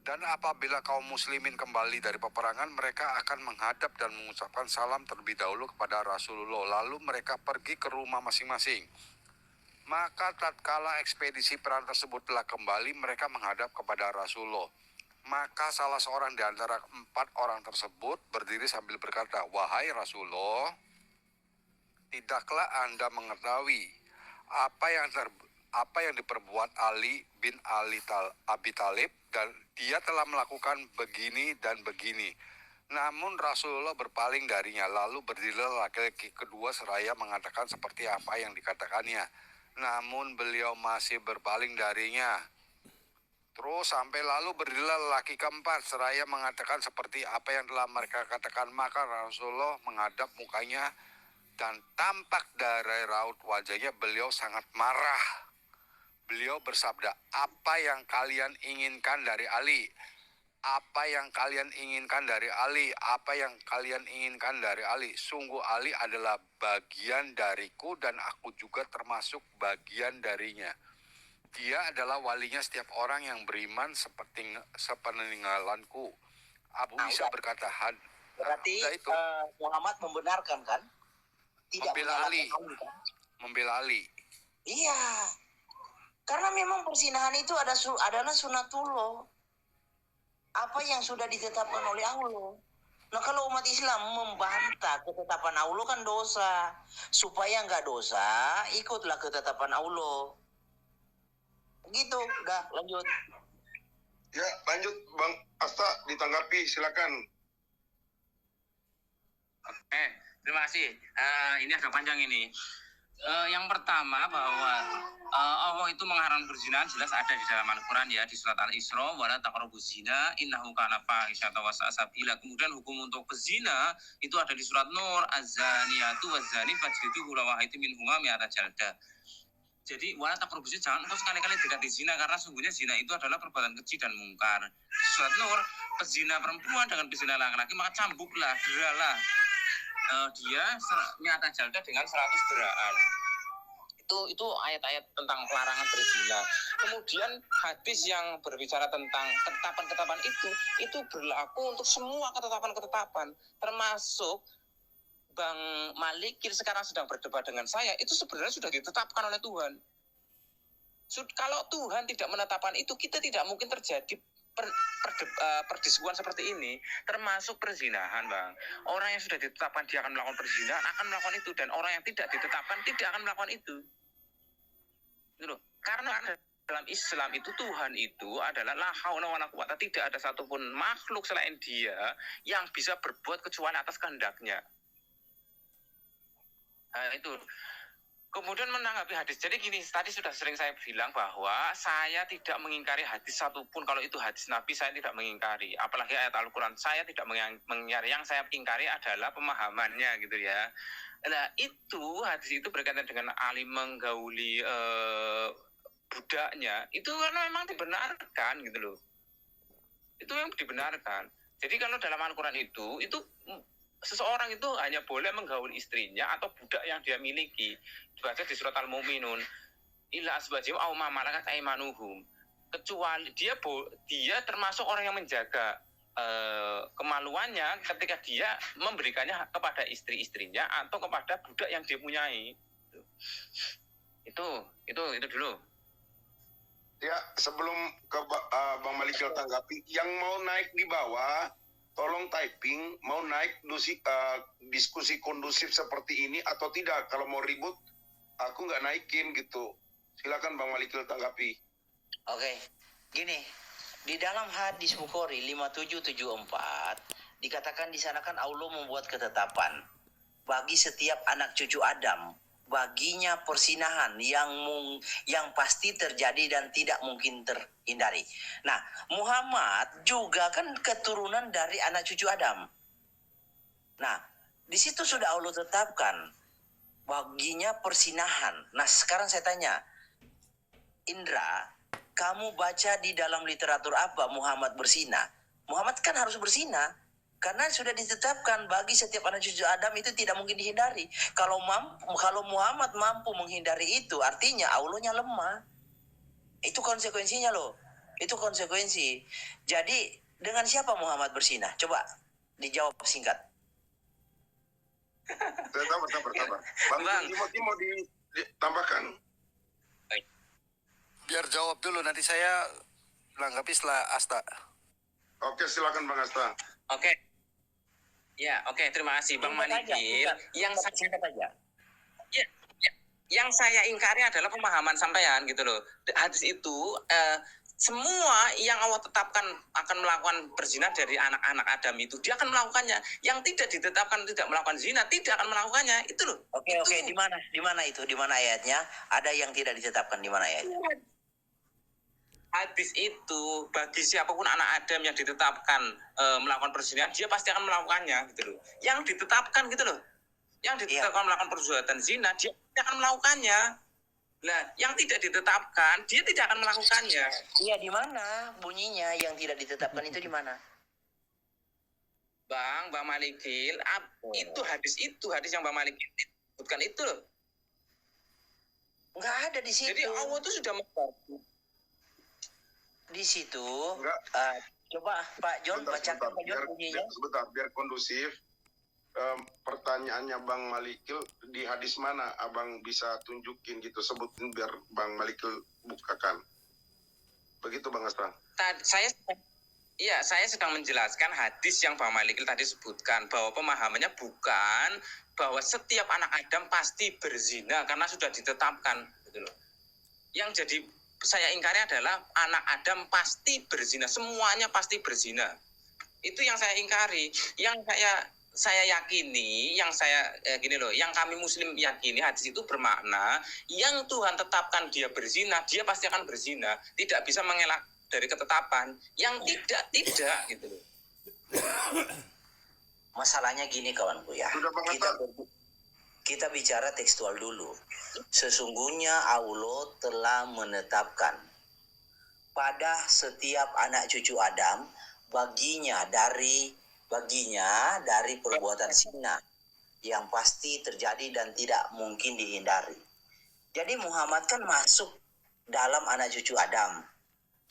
Dan apabila kaum muslimin kembali dari peperangan, mereka akan menghadap dan mengucapkan salam terlebih dahulu kepada Rasulullah. Lalu mereka pergi ke rumah masing-masing. Maka tatkala ekspedisi perang tersebut telah kembali, mereka menghadap kepada Rasulullah. Maka salah seorang di antara 4 orang tersebut berdiri sambil berkata, wahai Rasulullah, tidaklah Anda mengetahui apa yang diperbuat Ali bin Abi Thalib dan dia telah melakukan begini dan begini. Namun Rasulullah berpaling darinya, lalu berdirilah laki-laki kedua seraya mengatakan seperti apa yang dikatakannya. Namun beliau masih berpaling darinya. Terus sampai lalu berdirilah lelaki keempat seraya mengatakan seperti apa yang telah mereka katakan. Maka Rasulullah menghadap mukanya dan tampak dari raut wajahnya beliau sangat marah. Beliau bersabda, apa yang kalian inginkan dari Ali? Apa yang kalian inginkan dari Ali? Apa yang kalian inginkan dari Ali? Sungguh Ali adalah bagian dariku dan aku juga termasuk bagian darinya. Dia adalah walinya setiap orang yang beriman seperti sepeninggalanku. Abu Nah, Isa udah. berkata, Berarti udah itu. Muhammad membenarkan kan? Tidak Membela Ali. menyalahkan Ali kan? Membela Ali. Iya. Karena memang persinahan itu adalah sunatullah. Apa yang sudah ditetapkan oleh Allah. Nah kalau umat Islam membantah ketetapan Allah kan dosa. Supaya nggak dosa, ikutlah ketetapan Allah. Gitu, udah lanjut. Ya, lanjut Bang Asta, ditanggapi silakan. Oke, terima kasih. Ini agak panjang ini. Yang pertama bahwa Allah itu mengharamkan perzinahan jelas ada di dalam Al-Quran ya, di surat Al-Isra, wala taqrabuz zina innahu kana fahisyatan wa sa'a sabila. Kemudian hukum untuk pezina itu ada di surat Nur, az-zaniyatu waz-zani fajlidu kulla wahidin minhuma mi'ata jaldah. Jadi wala taqrabuz zina, jangan engkau sekali-kali dekati zina karena sungguhnya zina itu adalah perbuatan keji dan mungkar. Di surat Nur, pezina perempuan dengan pezina laki-laki maka cambuklah, deralah dia mi'ata jaldah dengan 100 deraan. Itu ayat-ayat tentang larangan berzina. Kemudian hadis yang berbicara tentang ketetapan-ketetapan itu berlaku untuk semua ketetapan-ketetapan, termasuk Bang Malikil sekarang sedang berdebat dengan saya, itu sebenarnya sudah ditetapkan oleh Tuhan. Kalau Tuhan tidak menetapkan itu, kita tidak mungkin terjadi perdiskusian seperti ini, termasuk perzinahan, Bang. Orang yang sudah ditetapkan dia akan melakukan perzinahan akan melakukan itu, dan orang yang tidak ditetapkan tidak akan melakukan itu. Gitu. Karena dalam Islam itu Tuhan itu adalah la haula wala quwata, tidak ada satupun makhluk selain Dia yang bisa berbuat kecuali atas kehendaknya. Nah, itu. Kemudian menanggapi hadis. Jadi gini, tadi sudah sering saya bilang bahwa saya tidak mengingkari hadis satupun. Kalau itu hadis Nabi, saya tidak mengingkari. Apalagi ayat Al-Quran, saya tidak mengingkari. Yang saya ingkari adalah pemahamannya gitu ya. Nah, itu hadis itu berkaitan dengan alim menggauli budaknya. Itu karena memang dibenarkan gitu loh. Itu yang dibenarkan. Jadi kalau dalam Al-Quran itu seseorang itu hanya boleh menggaul istrinya atau budak yang dia miliki. Dibaca di surat Al-Mu'minun. Illa asbajim aw ma malakat aimanuhum. Kecuali dia termasuk orang yang menjaga kemaluannya ketika dia memberikannya kepada istri-istrinya atau kepada budak yang dia punyai. Itu dulu. Ya, sebelum ke Bang Malikil tanggapi, yang mau naik di bawah tolong typing mau naik diskusi kondusif seperti ini atau tidak. Kalau mau ribut aku nggak naikin gitu. Silakan Bang Malikil tanggapi. Oke, gini, di dalam hadis Bukhari 5774 dikatakan di sana kan Allah membuat ketetapan bagi setiap anak cucu Adam, baginya persinahan yang pasti terjadi dan tidak mungkin terhindari. Nah, Muhammad juga kan keturunan dari anak cucu Adam. Nah, di situ sudah Allah tetapkan baginya persinahan. Nah, sekarang saya tanya, Indra, kamu baca di dalam literatur apa Muhammad berzina? Muhammad kan harus berzina. Karena sudah ditetapkan bagi setiap anak cucu Adam itu tidak mungkin dihindari. Kalau Muhammad mampu menghindari itu, artinya Allahnya lemah. Itu konsekuensinya loh. Itu konsekuensi. Jadi dengan siapa Muhammad berzina? Coba dijawab singkat. Sabar. Bang Timothy mau ditambahkan? Biar jawab dulu, nanti saya menanggapi setelah Asta. Oke, silakan Bang Asta. Oke. Ya, oke, terima kasih Bang Malikil. Yang saya ingkari adalah pemahaman sampean gitu loh. Hadis itu semua yang Allah tetapkan akan melakukan berzina dari anak-anak Adam itu dia akan melakukannya. Yang tidak ditetapkan tidak melakukan zina tidak akan melakukannya. Itu loh. Oke, di mana itu? Di mana ayatnya? Ada yang tidak ditetapkan di mana ayatnya? Hadis itu bagi siapapun anak Adam yang ditetapkan melakukan perzinahan, dia pasti akan melakukannya gitu loh. Yang ditetapkan gitu loh. Yang ditetapkan melakukan perbuatan zina, dia akan melakukannya. Nah, yang tidak ditetapkan, dia tidak akan melakukannya. Iya, di mana bunyinya yang tidak ditetapkan itu di mana? Bang Malikil, itu hadis yang Bang Malikil sebutkan itu loh. Nggak ada di situ. Jadi Allah itu sudah membagi. Di situ. Enggak. Coba Pak John bacakan Pak John bunyinya. Sebentar, biar kondusif. Pertanyaannya Bang Malikil di hadis mana Abang bisa tunjukin gitu, sebutin biar Bang Malikil bukakan. Begitu Bang Asta. Saya sedang menjelaskan hadis yang Bang Malikil tadi sebutkan, bahwa pemahamannya bukan bahwa setiap anak Adam pasti berzina karena sudah ditetapkan gitu loh. Yang jadi saya ingkari adalah anak Adam pasti berzina, semuanya pasti berzina. Itu yang saya ingkari. Yang saya yakini, yang kami Muslim yakini, hadis itu bermakna yang Tuhan tetapkan dia berzina, dia pasti akan berzina, tidak bisa mengelak dari ketetapan. Yang tidak gitu loh. Masalahnya gini kawanku ya. Kita bicara tekstual dulu. Sesungguhnya Allah telah menetapkan pada setiap anak cucu Adam baginya dari perbuatan zina yang pasti terjadi dan tidak mungkin dihindari. Jadi Muhammad kan masuk dalam anak cucu Adam.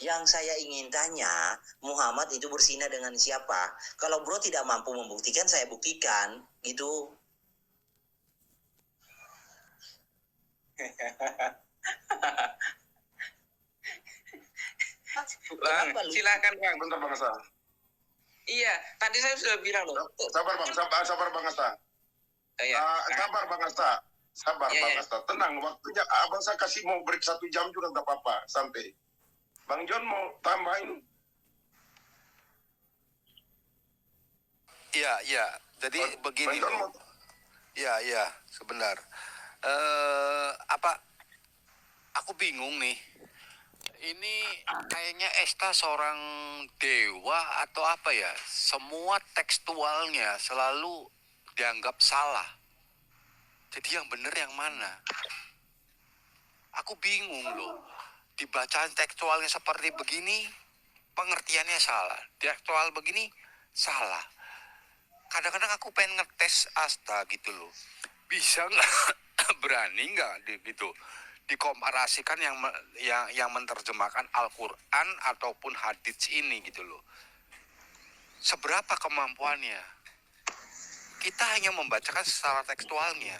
Yang saya ingin tanya, Muhammad itu berzina dengan siapa? Kalau bro tidak mampu membuktikan, saya buktikan, gitu. Bang, silakan Bang. Bentar Bang Asta. Iya, tadi saya sudah bilang loh. Sabar Bang Asta. Sabar Bang Asta. Bang Asta. Tenang, waktunya Abang saya kasih mau break 1 jam juga nggak apa-apa, santai. Bang John mau tambahin? Iya. Jadi begini loh. Iya, sebentar. Aku bingung nih. Ini kayaknya Esta seorang dewa atau apa ya? Semua tekstualnya selalu dianggap salah. Jadi yang benar yang mana? Aku bingung loh. Dibacaan tekstualnya seperti begini, pengertiannya salah. Tekstual begini, salah. Kadang-kadang aku pengen ngetes Asta gitu loh. Bisa nggak, berani nggak gitu dikomparasikan yang menerjemahkan Al-Quran ataupun hadits ini gitu loh. Seberapa kemampuannya? Kita hanya membacakan secara tekstualnya.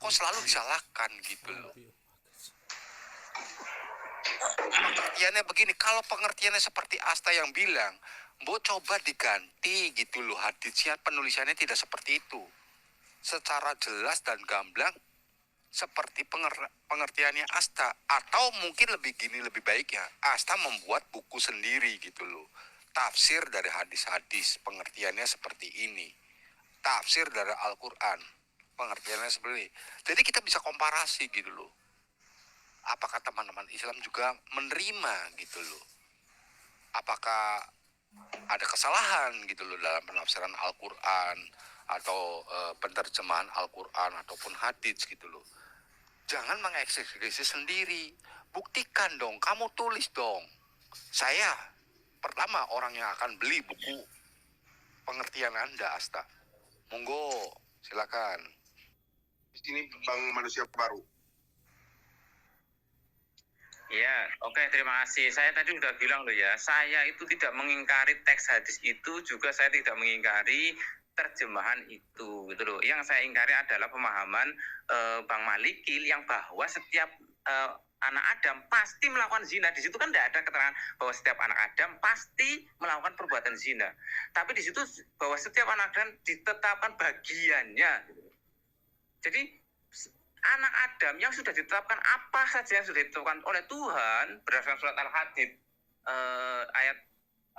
Kok selalu disalahkan gitu loh. Pengertiannya begini, kalau pengertiannya seperti Asta yang bilang, Mbok coba diganti gitu loh haditsnya, penulisannya tidak seperti itu. Secara jelas dan gamblang seperti pengertiannya Asta, atau mungkin lebih baik ya Asta membuat buku sendiri gitu loh, tafsir dari hadis-hadis pengertiannya seperti ini, tafsir dari Al-Quran pengertiannya seperti ini. Jadi kita bisa komparasi gitu loh, apakah teman-teman Islam juga menerima gitu loh, apakah ada kesalahan gitu loh dalam penafsiran Al-Quran atau penerjemahan Al-Quran ataupun hadits gitu loh. Jangan mengeksekusi sendiri, buktikan dong, kamu tulis dong. Saya pertama orang yang akan beli buku pengertian Anda, Asta. Monggo, silakan. Di sini Bang Manusia Baru. Ya, oke, terima kasih. Saya tadi udah bilang loh ya, saya itu tidak mengingkari teks hadis itu, juga saya tidak mengingkari terjemahan itu gitu loh. Yang saya ingkari adalah pemahaman Bang Malikil yang bahwa setiap anak Adam pasti melakukan zina. Di situ kan tidak ada keterangan bahwa setiap anak Adam pasti melakukan perbuatan zina. Tapi di situ bahwa setiap anak Adam ditetapkan bagiannya. Gitu. Jadi anak Adam yang sudah ditetapkan, apa saja yang sudah ditetapkan oleh Tuhan berdasarkan surat Al-Hadid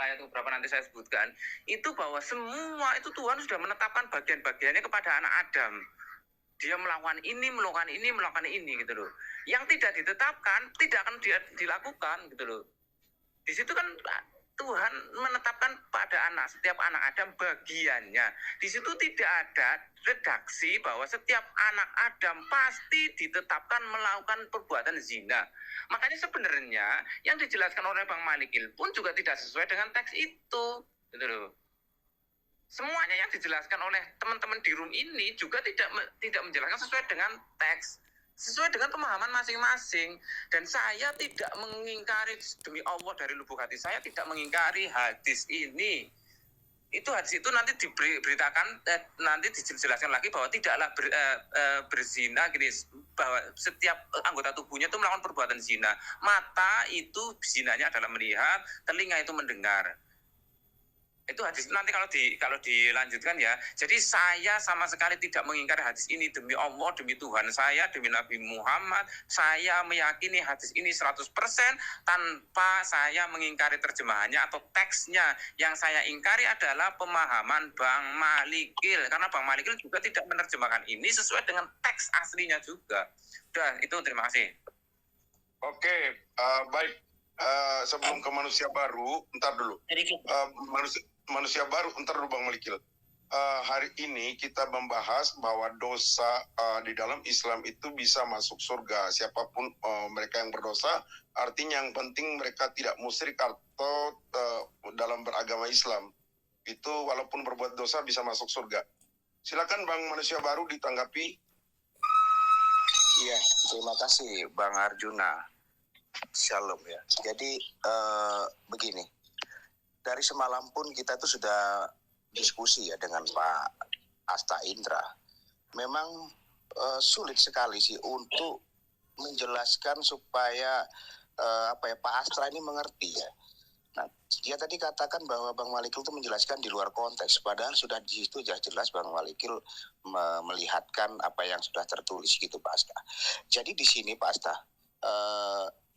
ayat beberapa nanti saya sebutkan, itu bahwa semua itu Tuhan sudah menetapkan bagian-bagiannya kepada anak Adam. Dia melakukan ini gitu loh. Yang tidak ditetapkan tidak akan dilakukan gitu loh. Di situ kan Tuhan menetapkan pada setiap anak Adam bagiannya. Di situ tidak ada redaksi bahwa setiap anak Adam pasti ditetapkan melakukan perbuatan zina. Makanya sebenarnya yang dijelaskan oleh Bang Malikil pun juga tidak sesuai dengan teks itu. Gitu loh. Semuanya yang dijelaskan oleh teman-teman di room ini juga tidak menjelaskan sesuai dengan teks, sesuai dengan pemahaman masing-masing. Dan saya tidak mengingkari, demi Allah dari lubuk hati saya tidak mengingkari hadis ini. Itu hadis itu nanti diberitakan, nanti dijelaskan lagi bahwa tidaklah berzina gini, bahwa setiap anggota tubuhnya itu melakukan perbuatan zina. Mata itu zinanya adalah melihat, telinga itu mendengar. Itu hadis nanti kalau dilanjutkan ya. Jadi saya sama sekali tidak mengingkari hadis ini, demi Allah, demi Tuhan saya, demi Nabi Muhammad, saya meyakini hadis ini 100% tanpa saya mengingkari terjemahannya atau teksnya. Yang saya ingkari adalah pemahaman Bang Malikil, karena Bang Malikil juga tidak menerjemahkan ini sesuai dengan teks aslinya juga. Udah, itu terima kasih. Oke, baik. Sebelum ke manusia baru, ntar dulu. Manusia baru, ntar dulu Bang Malikil. Hari ini kita membahas bahwa dosa di dalam Islam itu bisa masuk surga. Siapapun mereka yang berdosa, artinya yang penting mereka tidak musyrik atau dalam beragama Islam. Itu walaupun berbuat dosa bisa masuk surga. Silakan Bang manusia baru ditanggapi. Iya, terima kasih Bang Arjuna. Shalom ya. Jadi begini, dari semalam pun kita tuh sudah diskusi ya dengan Pak Asta Indra. Memang sulit sekali sih untuk menjelaskan supaya Pak Astra ini mengerti ya. Nah, dia tadi katakan bahwa Bang Malikil itu menjelaskan di luar konteks, padahal sudah di situ jelas Bang Malikil melihatkan apa yang sudah tertulis gitu Pak Asta. Jadi di sini Pak Asta,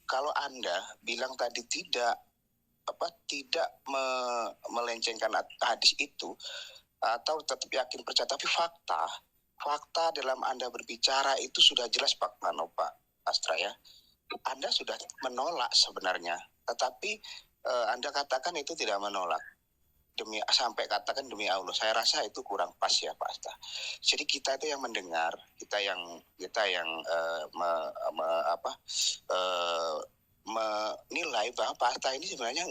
kalau Anda bilang tadi tidak melencengkan hadis itu atau tetap yakin percaya, tapi fakta dalam Anda berbicara itu sudah jelas Pak Astra ya. Anda sudah menolak sebenarnya, tetapi Anda katakan itu tidak menolak. Sampai katakan demi Allah, saya rasa itu kurang pas ya Pak Asta. Jadi kita itu yang mendengar, kita yang menilai bahwa Pak Asta ini sebenarnya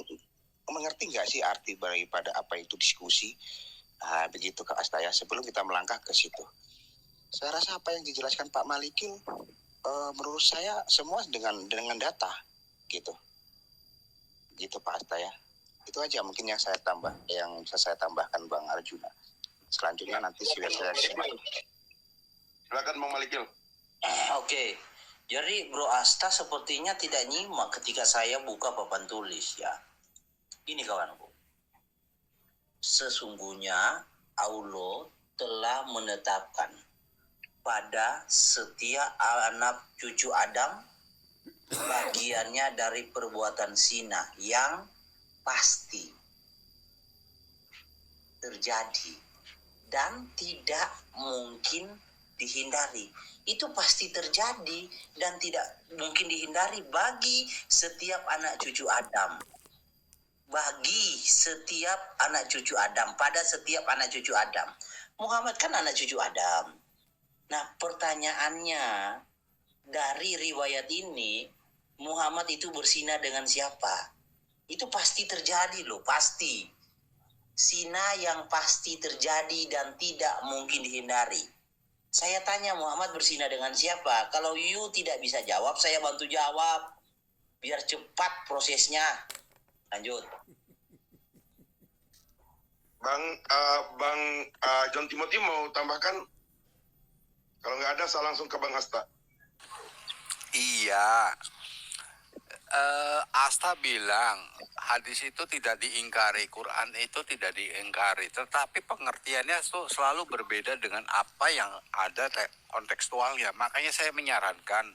mengerti nggak sih arti daripada apa itu diskusi. Nah, begitu Kak Asta ya. Sebelum kita melangkah ke situ, saya rasa apa yang dijelaskan Pak Malikil menurut saya semua dengan data gitu Pak Asta ya. Itu aja mungkin yang bisa saya tambahkan Bang Arjuna. Selanjutnya nanti saya simak. Silakan Bang Malikil. Oke. Jadi Bro Asta sepertinya tidak nyimak ketika saya buka papan tulis ya. Ini kawanku. Sesungguhnya Allah telah menetapkan pada setiap anak cucu Adam bagiannya dari perbuatan zina yang pasti terjadi dan tidak mungkin dihindari. Itu pasti terjadi dan tidak mungkin dihindari bagi setiap anak cucu Adam. Bagi setiap anak cucu Adam, pada setiap anak cucu Adam. Muhammad kan anak cucu Adam. Nah, pertanyaannya, dari riwayat ini, Muhammad itu berzina dengan siapa? Itu pasti terjadi loh, pasti. Zina yang pasti terjadi dan tidak mungkin dihindari. Saya tanya Muhammad berzina dengan siapa? Kalau you tidak bisa jawab, saya bantu jawab. Biar cepat prosesnya. Lanjut. Bang John Timothy mau tambahkan? Kalau nggak ada, saya langsung ke Bang Asta. Iya. Asta bilang hadis itu tidak diingkari, Quran itu tidak diingkari, tetapi pengertiannya itu selalu berbeda dengan apa yang ada kontekstualnya. Makanya saya menyarankan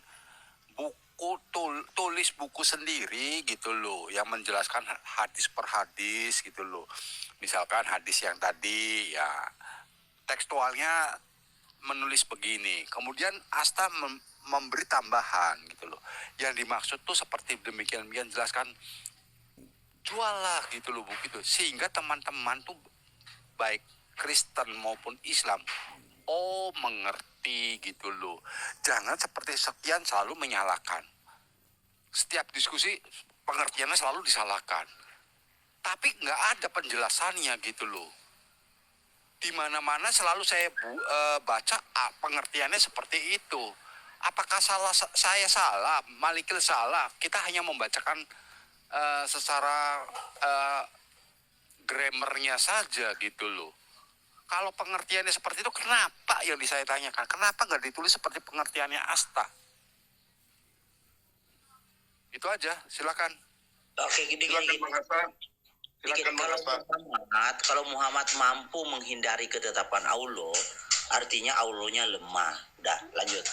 tulis buku sendiri gitu loh, yang menjelaskan hadis per hadis gitu loh. Misalkan hadis yang tadi ya tekstualnya menulis begini, kemudian Asta memberi tambahan gitu loh. Yang dimaksud tuh seperti demikian jelaskan juallah gitu loh buku itu, sehingga teman-teman tuh baik Kristen maupun Islam mengerti gitu loh. Jangan seperti sekian selalu menyalahkan. Setiap diskusi pengertiannya selalu disalahkan, tapi nggak ada penjelasannya gitu loh. Di mana-mana selalu saya baca pengertiannya seperti itu. Apakah saya salah, Malikil salah? Kita hanya membacakan secara grammarnya saja gitu loh. Kalau pengertiannya seperti itu, kenapa yang saya tanyakan? Kenapa nggak ditulis seperti pengertiannya Asta? Itu aja, silakan. Oke, gini. Silakan Bang Asta. Silakan Bang Asta. Kalau Muhammad mampu menghindari ketetapan Allah, artinya Allahnya lemah. Udah, lanjut.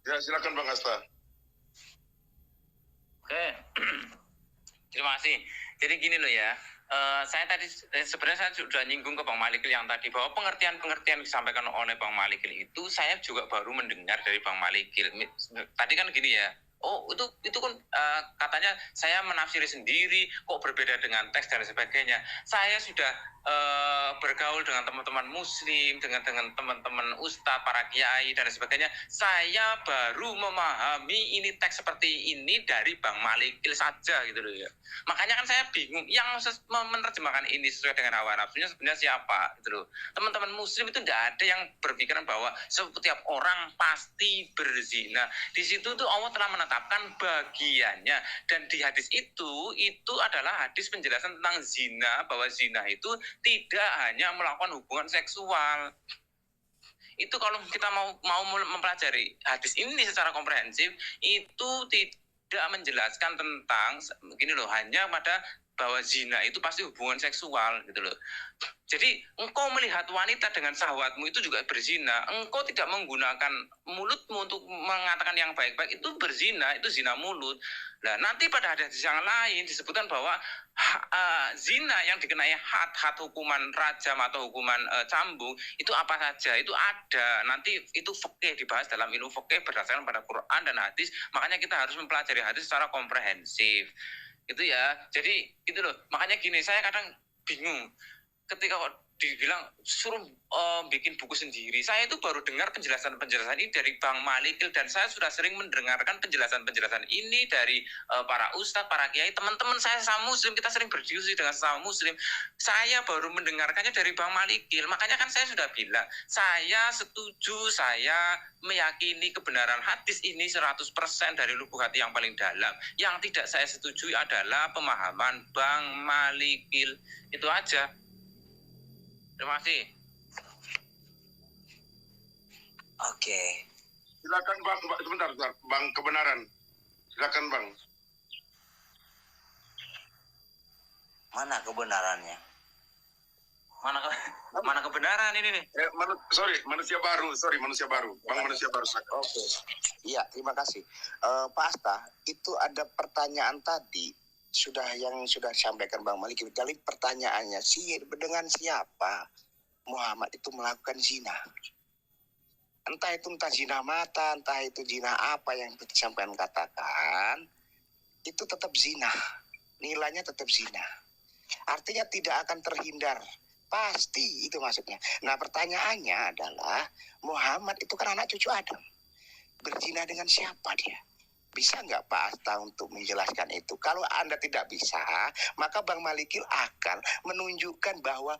Ya, silakan Bang Asta. Oke. Terima kasih. Jadi gini loh ya. Saya tadi sebenarnya saya sudah nyinggung ke Bang Malikil yang tadi bahwa pengertian-pengertian yang disampaikan oleh Bang Malikil itu saya juga baru mendengar dari Bang Malikil. Tadi kan gini ya. Oh, itu kan katanya saya menafsiri sendiri, kok berbeda dengan teks dan sebagainya. Saya sudah bergaul dengan teman-teman muslim, dengan teman-teman ustadz, para kiai dan sebagainya. Saya baru memahami ini teks seperti ini dari Bang Malikil saja gitu loh ya. Makanya kan saya bingung yang menerjemahkan ini sesuai dengan hawa nafsunya sebenarnya siapa gitu loh. Teman-teman muslim itu tidak ada yang berpikiran bahwa setiap orang pasti berzina. Di situ tuh Allah telah menetapkan bagiannya, dan di hadis itu adalah hadis penjelasan tentang zina, bahwa zina itu tidak hanya melakukan hubungan seksual. Itu kalau kita mau mempelajari hadis ini secara komprehensif, itu tidak menjelaskan tentang begini loh, hanya pada bahwa zina itu pasti hubungan seksual gitu loh. Jadi engkau melihat wanita dengan syahwatmu itu juga berzina. Engkau tidak menggunakan mulutmu untuk mengatakan yang baik-baik, itu berzina, itu zina mulut. Nah, nanti pada hadis yang lain disebutkan bahwa zina yang dikenai had hukuman rajam atau hukuman cambuk itu apa saja, itu ada. Nanti itu fikih, dibahas dalam ilmu fikih berdasarkan pada Quran dan hadis. Makanya kita harus mempelajari hadis secara komprehensif. Itu ya. Jadi itu loh. Makanya gini, saya kadang bingung ketika kok dibilang suruh bikin buku sendiri. Saya itu baru dengar penjelasan-penjelasan ini dari Bang Malikil, dan saya sudah sering mendengarkan penjelasan-penjelasan ini dari para ustadz, para kiai, teman-teman saya sama muslim, kita sering berdiskusi dengan sama muslim. Saya baru mendengarkannya dari Bang Malikil. Makanya kan saya sudah bilang, saya setuju, saya meyakini kebenaran hadis ini 100% dari lubuk hati yang paling dalam. Yang tidak saya setujui adalah pemahaman Bang Malikil. Itu aja. Terima kasih. Oke. Silakan Bang, sebentar, Bang kebenaran. Silakan Bang. Mana kebenarannya? Mana kebenaran ini nih? Manusia baru. Bang manusia baru. Oke. Iya, terima kasih. Pak Asta, itu ada pertanyaan tadi yang sudah disampaikan Bang Malik. Kali pertanyaannya dengan siapa Muhammad itu melakukan zina? Entah zina mata, entah itu zina apa yang disampaikan katakan, itu tetap zina. Nilainya tetap zina. Artinya tidak akan terhindar. Pasti itu maksudnya. Nah, pertanyaannya adalah Muhammad itu kan anak cucu Adam. Berzina dengan siapa dia? Bisa nggak Pak Asta untuk menjelaskan itu? Kalau Anda tidak bisa, maka Bang Malikil akan menunjukkan bahwa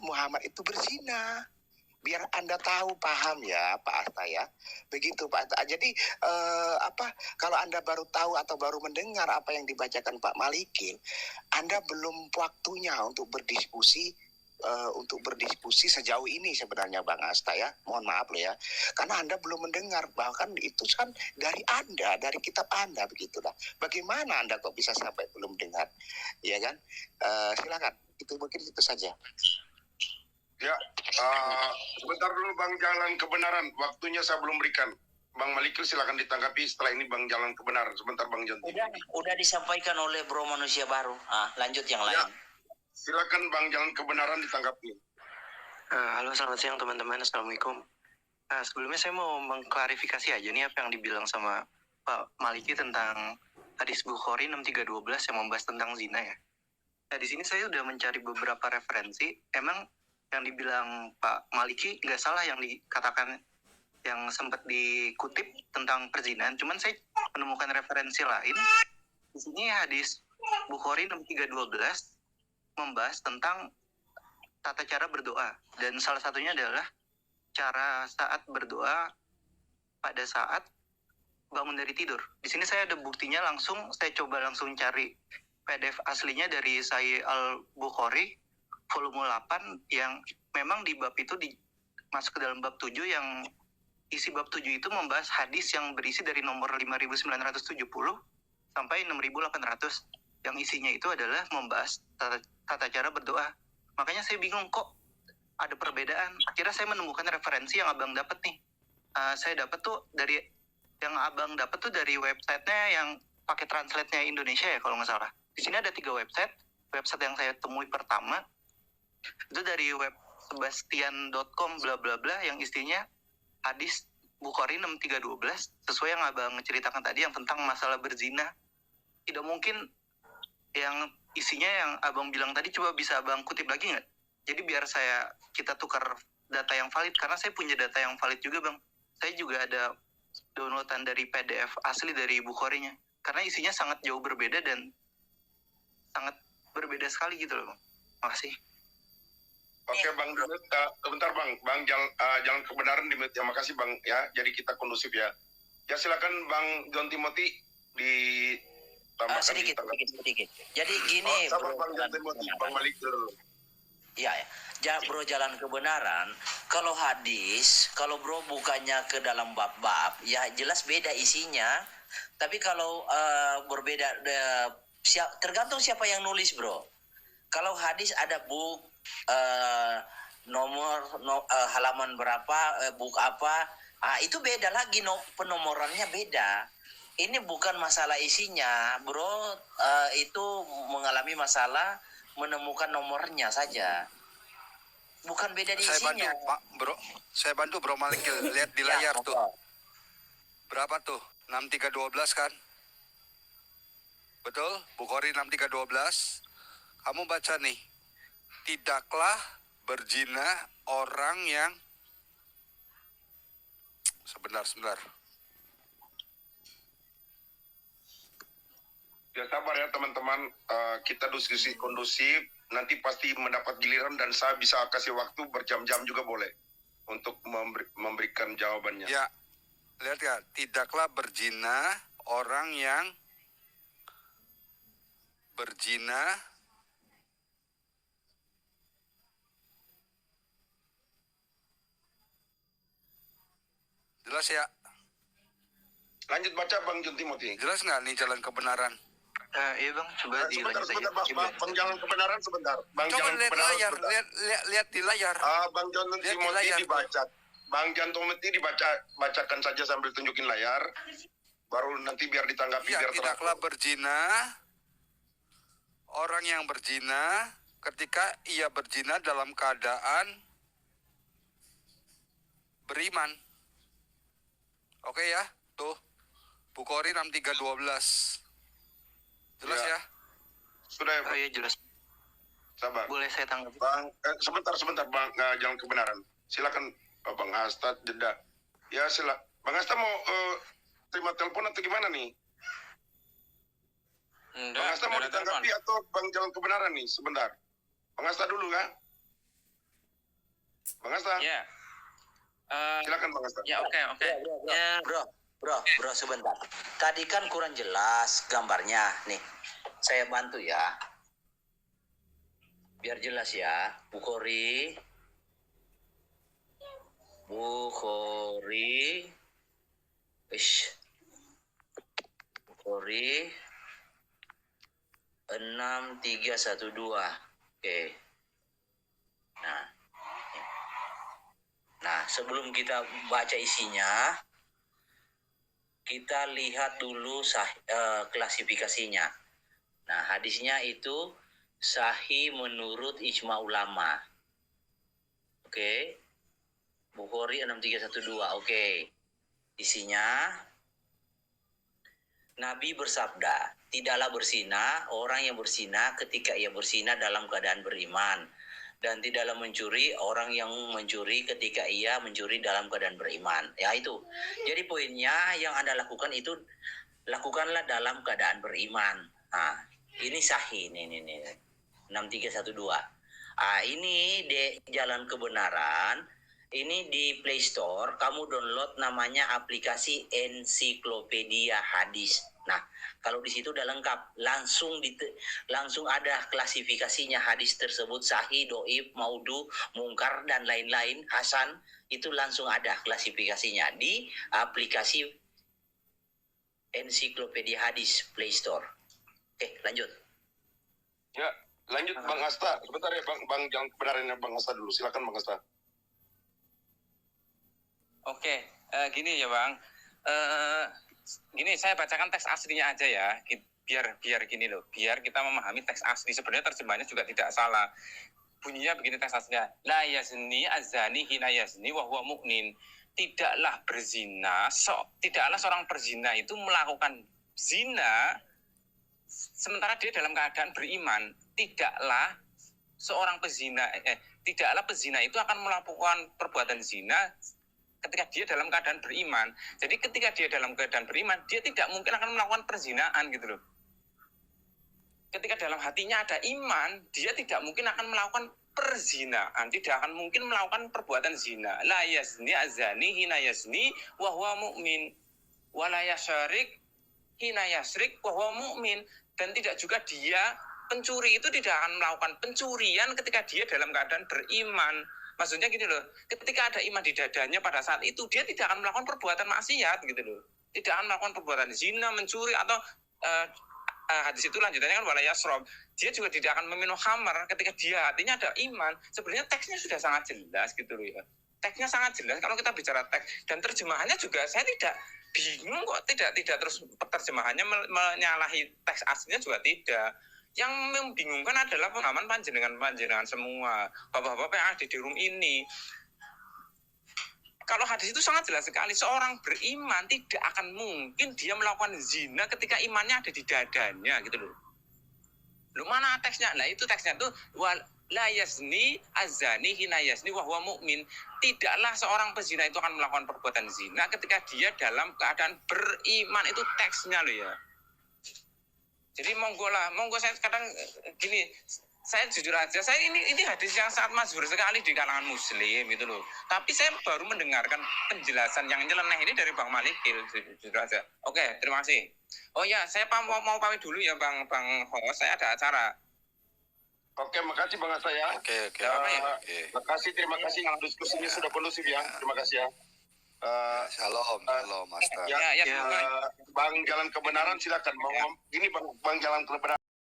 Muhammad itu berzina. Biar Anda tahu, paham ya Pak Asta ya. Begitu Pak Asta. Jadi kalau Anda baru tahu atau baru mendengar apa yang dibacakan Pak Malikil, Anda belum waktunya untuk berdiskusi sejauh ini sebenarnya Bang Asta ya. Mohon maaf loh ya. Karena Anda belum mendengar, bahkan itu kan dari Anda, dari kitab Anda begitulah. Bagaimana Anda kok bisa sampai belum dengar? Ya kan? Silakan. Itu mungkin itu saja. Ya, sebentar dulu Bang Jalan Kebenaran. Waktunya saya belum berikan. Bang Malikil silakan ditanggapi setelah ini Bang Jalan Kebenaran. Sebentar Bang Jonti. Udah disampaikan oleh Bro Manusia Baru. Lanjut yang lain. Silakan Bang Jalan Kebenaran ditanggapi. Halo, selamat siang teman-teman. Assalamualaikum. Sebelumnya saya mau mengklarifikasi aja nih apa yang dibilang sama Pak Maliki tentang hadis Bukhari 6312 yang membahas tentang zina ya. Nah, di sini saya udah mencari beberapa referensi. Emang yang dibilang Pak Maliki nggak salah yang dikatakan, yang sempat dikutip tentang perzinahan. Cuman saya menemukan referensi lain. Di sini hadis Bukhari 6312 membahas tentang tata cara berdoa. Dan salah satunya adalah cara saat berdoa pada saat bangun dari tidur. Di sini saya ada buktinya langsung. Saya coba langsung cari PDF aslinya dari Sahih Al-Bukhari volume 8 yang memang di bab itu masuk ke dalam bab 7 yang isi bab 7 itu membahas hadis yang berisi dari nomor 5970 sampai 6800 yang isinya itu adalah membahas tata cara berdoa. Makanya saya bingung kok ada perbedaan. Akhirnya saya menemukan referensi yang abang dapat nih. Saya dapat tuh dari yang abang dapat tuh dari websitenya yang pakai translate-nya Indonesia ya kalau nggak salah. Di sini ada 3 website. Website yang saya temui pertama itu dari web sebastian.com bla bla bla yang isinya hadis Bukhari 6312 sesuai yang abang ceritakan tadi yang tentang masalah berzina. Tidak mungkin yang isinya yang abang bilang tadi, coba bisa abang kutip lagi nggak? Jadi biar kita tukar data yang valid, karena saya punya data yang valid juga bang. Saya juga ada downloadan dari PDF asli dari Bukhari-nya. Karena isinya sangat jauh berbeda dan sangat berbeda sekali gitu loh bang. Makasih. Oke Bang Dimit, bentar Bang jalan kebenaran Dimit. Ya makasih Bang ya. Jadi kita kondusif ya. Ya silakan Bang John Timothy ditambahkan. Sedikit. Jadi gini, Bro, Bang John Timothy, Bang Malik dulu. Ya. Bro, jalan kebenaran. Kalau hadis, kalau bro bukannya ke dalam bab-bab, ya jelas beda isinya. Tapi kalau berbeda, tergantung siapa yang nulis bro. Kalau hadis ada nomor halaman berapa, buk apa, itu beda lagi, penomorannya beda. Ini bukan masalah isinya, bro. Itu mengalami masalah menemukan nomornya saja. Bukan beda di isinya. Saya bantu Bro Malik, lihat di layar tuh. Berapa tuh? 6312 kan? Betul? Bukhari 6312. Kamu baca nih. Tidaklah berzina orang yang Sebentar. Ya sabar ya teman-teman, kita diskusi kondusif, nanti pasti mendapat giliran dan saya bisa kasih waktu berjam-jam juga boleh untuk memberikan jawabannya. Ya, lihat ya, tidaklah berzina orang yang berzina jelas ya. Lanjut baca Bang John Timothy. Jelas nggak nih jalan kebenaran? Iya bang, coba Sebentar, Bang jalan kebenaran sebentar. Bang coba jalan lihat kebenaran layar, lihat di layar. Bang John Timothy dibaca. Bang John Timothy bacakan saja sambil tunjukin layar. Baru nanti biar ditanggapi Ya, biar tidaklah berzina orang yang berzina ketika ia berzina dalam keadaan beriman. Oke ya, tuh Bukhari 6312. Jelas ya? Sudah ya, Oh iya jelas. sabar. Boleh saya tanggapi? Bang, sebentar Bang, jalan kebenaran. Silakan Bang Hasta jeda. Ya Bang Hasta mau terima telepon atau gimana nih? Bang Hasta mau ditanggapi atau Bang jalan kebenaran nih? Sebentar. Bang Hasta dulu kan? Bang Hasta. Ya. Silakan Bang Hasta. Ya oke. Ya, bro, sebentar. Tadi kan kurang jelas gambarnya. Nih, saya bantu ya. Biar jelas ya. Bukhari 6312. Oke. Nah, sebelum kita baca isinya, kita lihat dulu klasifikasinya. Nah, hadisnya itu sahih menurut ijma ulama. Oke. Bukhari 6312. Oke. Isinya Nabi bersabda, tidaklah berzina orang yang berzina ketika ia berzina dalam keadaan beriman. Dan tidaklah mencuri orang yang mencuri ketika ia mencuri dalam keadaan beriman. Ya itu. Jadi poinnya yang Anda lakukan itu, lakukanlah dalam keadaan beriman. Nah, ini sahih. Ini 6312. Ini di Jalan Kebenaran. Ini di Play Store, kamu download namanya aplikasi Ensiklopedia Hadis. Nah, kalau di situ udah lengkap, langsung ada klasifikasinya hadis tersebut, sahih, doib, maudu, mungkar, dan lain-lain, hasan, itu langsung ada klasifikasinya di aplikasi Ensiklopedia Hadis Play Store. Oke, lanjut. Ya, lanjut Bang Asta. Sebentar ya Bang jangan kebenarannya Bang Asta dulu. Silakan Bang Asta. Oke, gini ya Bang. Gini, saya bacakan teks aslinya aja ya, biar gini loh, biar kita memahami teks asli. Sebenarnya terjemahannya juga tidak salah. Bunyinya begini teks aslinya. La yazni azani hina yazni wa huwa mu'min. Tidaklah seorang berzina itu melakukan zina sementara dia dalam keadaan beriman. Tidaklah pezina itu akan melakukan perbuatan zina ketika dia dalam keadaan beriman. Jadi ketika dia dalam keadaan beriman, dia tidak mungkin akan melakukan perzinaan gitu loh. Ketika dalam hatinya ada iman, dia tidak mungkin akan melakukan perzinaan, tidak akan mungkin melakukan perbuatan zina. La yazni azani hina yazni wa huwa mu'min. Wa la yasyarik hina yasrik wa huwa mu'min. Dan tidak juga dia pencuri itu tidak akan melakukan pencurian ketika dia dalam keadaan beriman. Maksudnya gini loh, ketika ada iman di dadanya pada saat itu, dia tidak akan melakukan perbuatan maksiat gitu loh. Tidak akan melakukan perbuatan zina, mencuri, atau hadis itu lanjutannya kan wala yasrob. Dia juga tidak akan meminum khamar ketika dia hatinya ada iman. Sebenarnya teksnya sudah sangat jelas gitu loh ya. Teksnya sangat jelas kalau kita bicara teks. Dan terjemahannya juga saya tidak bingung kok, tidak terus terjemahannya menyalahi teks aslinya juga tidak. Yang membingungkan adalah pemahaman panjenengan semua, bapak-bapak yang ada di room ini. Kalau hadis itu sangat jelas sekali, seorang beriman tidak akan mungkin dia melakukan zina ketika imannya ada di dadanya gitu loh. Lu mana teksnya? Nah itu teksnya tuh la yazni azani hina yazni wa huwa mu'min. Tidaklah seorang pezina itu akan melakukan perbuatan zina ketika dia dalam keadaan beriman. Itu teksnya loh ya. Jadi monggo saya kadang gini, saya jujur aja, saya ini hadis yang sangat masyhur sekali di kalangan muslim itu loh. Tapi saya baru mendengarkan penjelasan yang nyeleneh ini dari Bang Malikil, jujur aja. Oke, terima kasih. Oh ya, saya mau pamit dulu ya Bang host, saya ada acara. Oke, makasih Bang Asta ya. Oke. Terima kasih diskusinya sudah kondusif ya. Terima kasih ya. Shalom Master. Bang Jalan Kebenaran silakan. Ini Bang Jalan Kebenaran.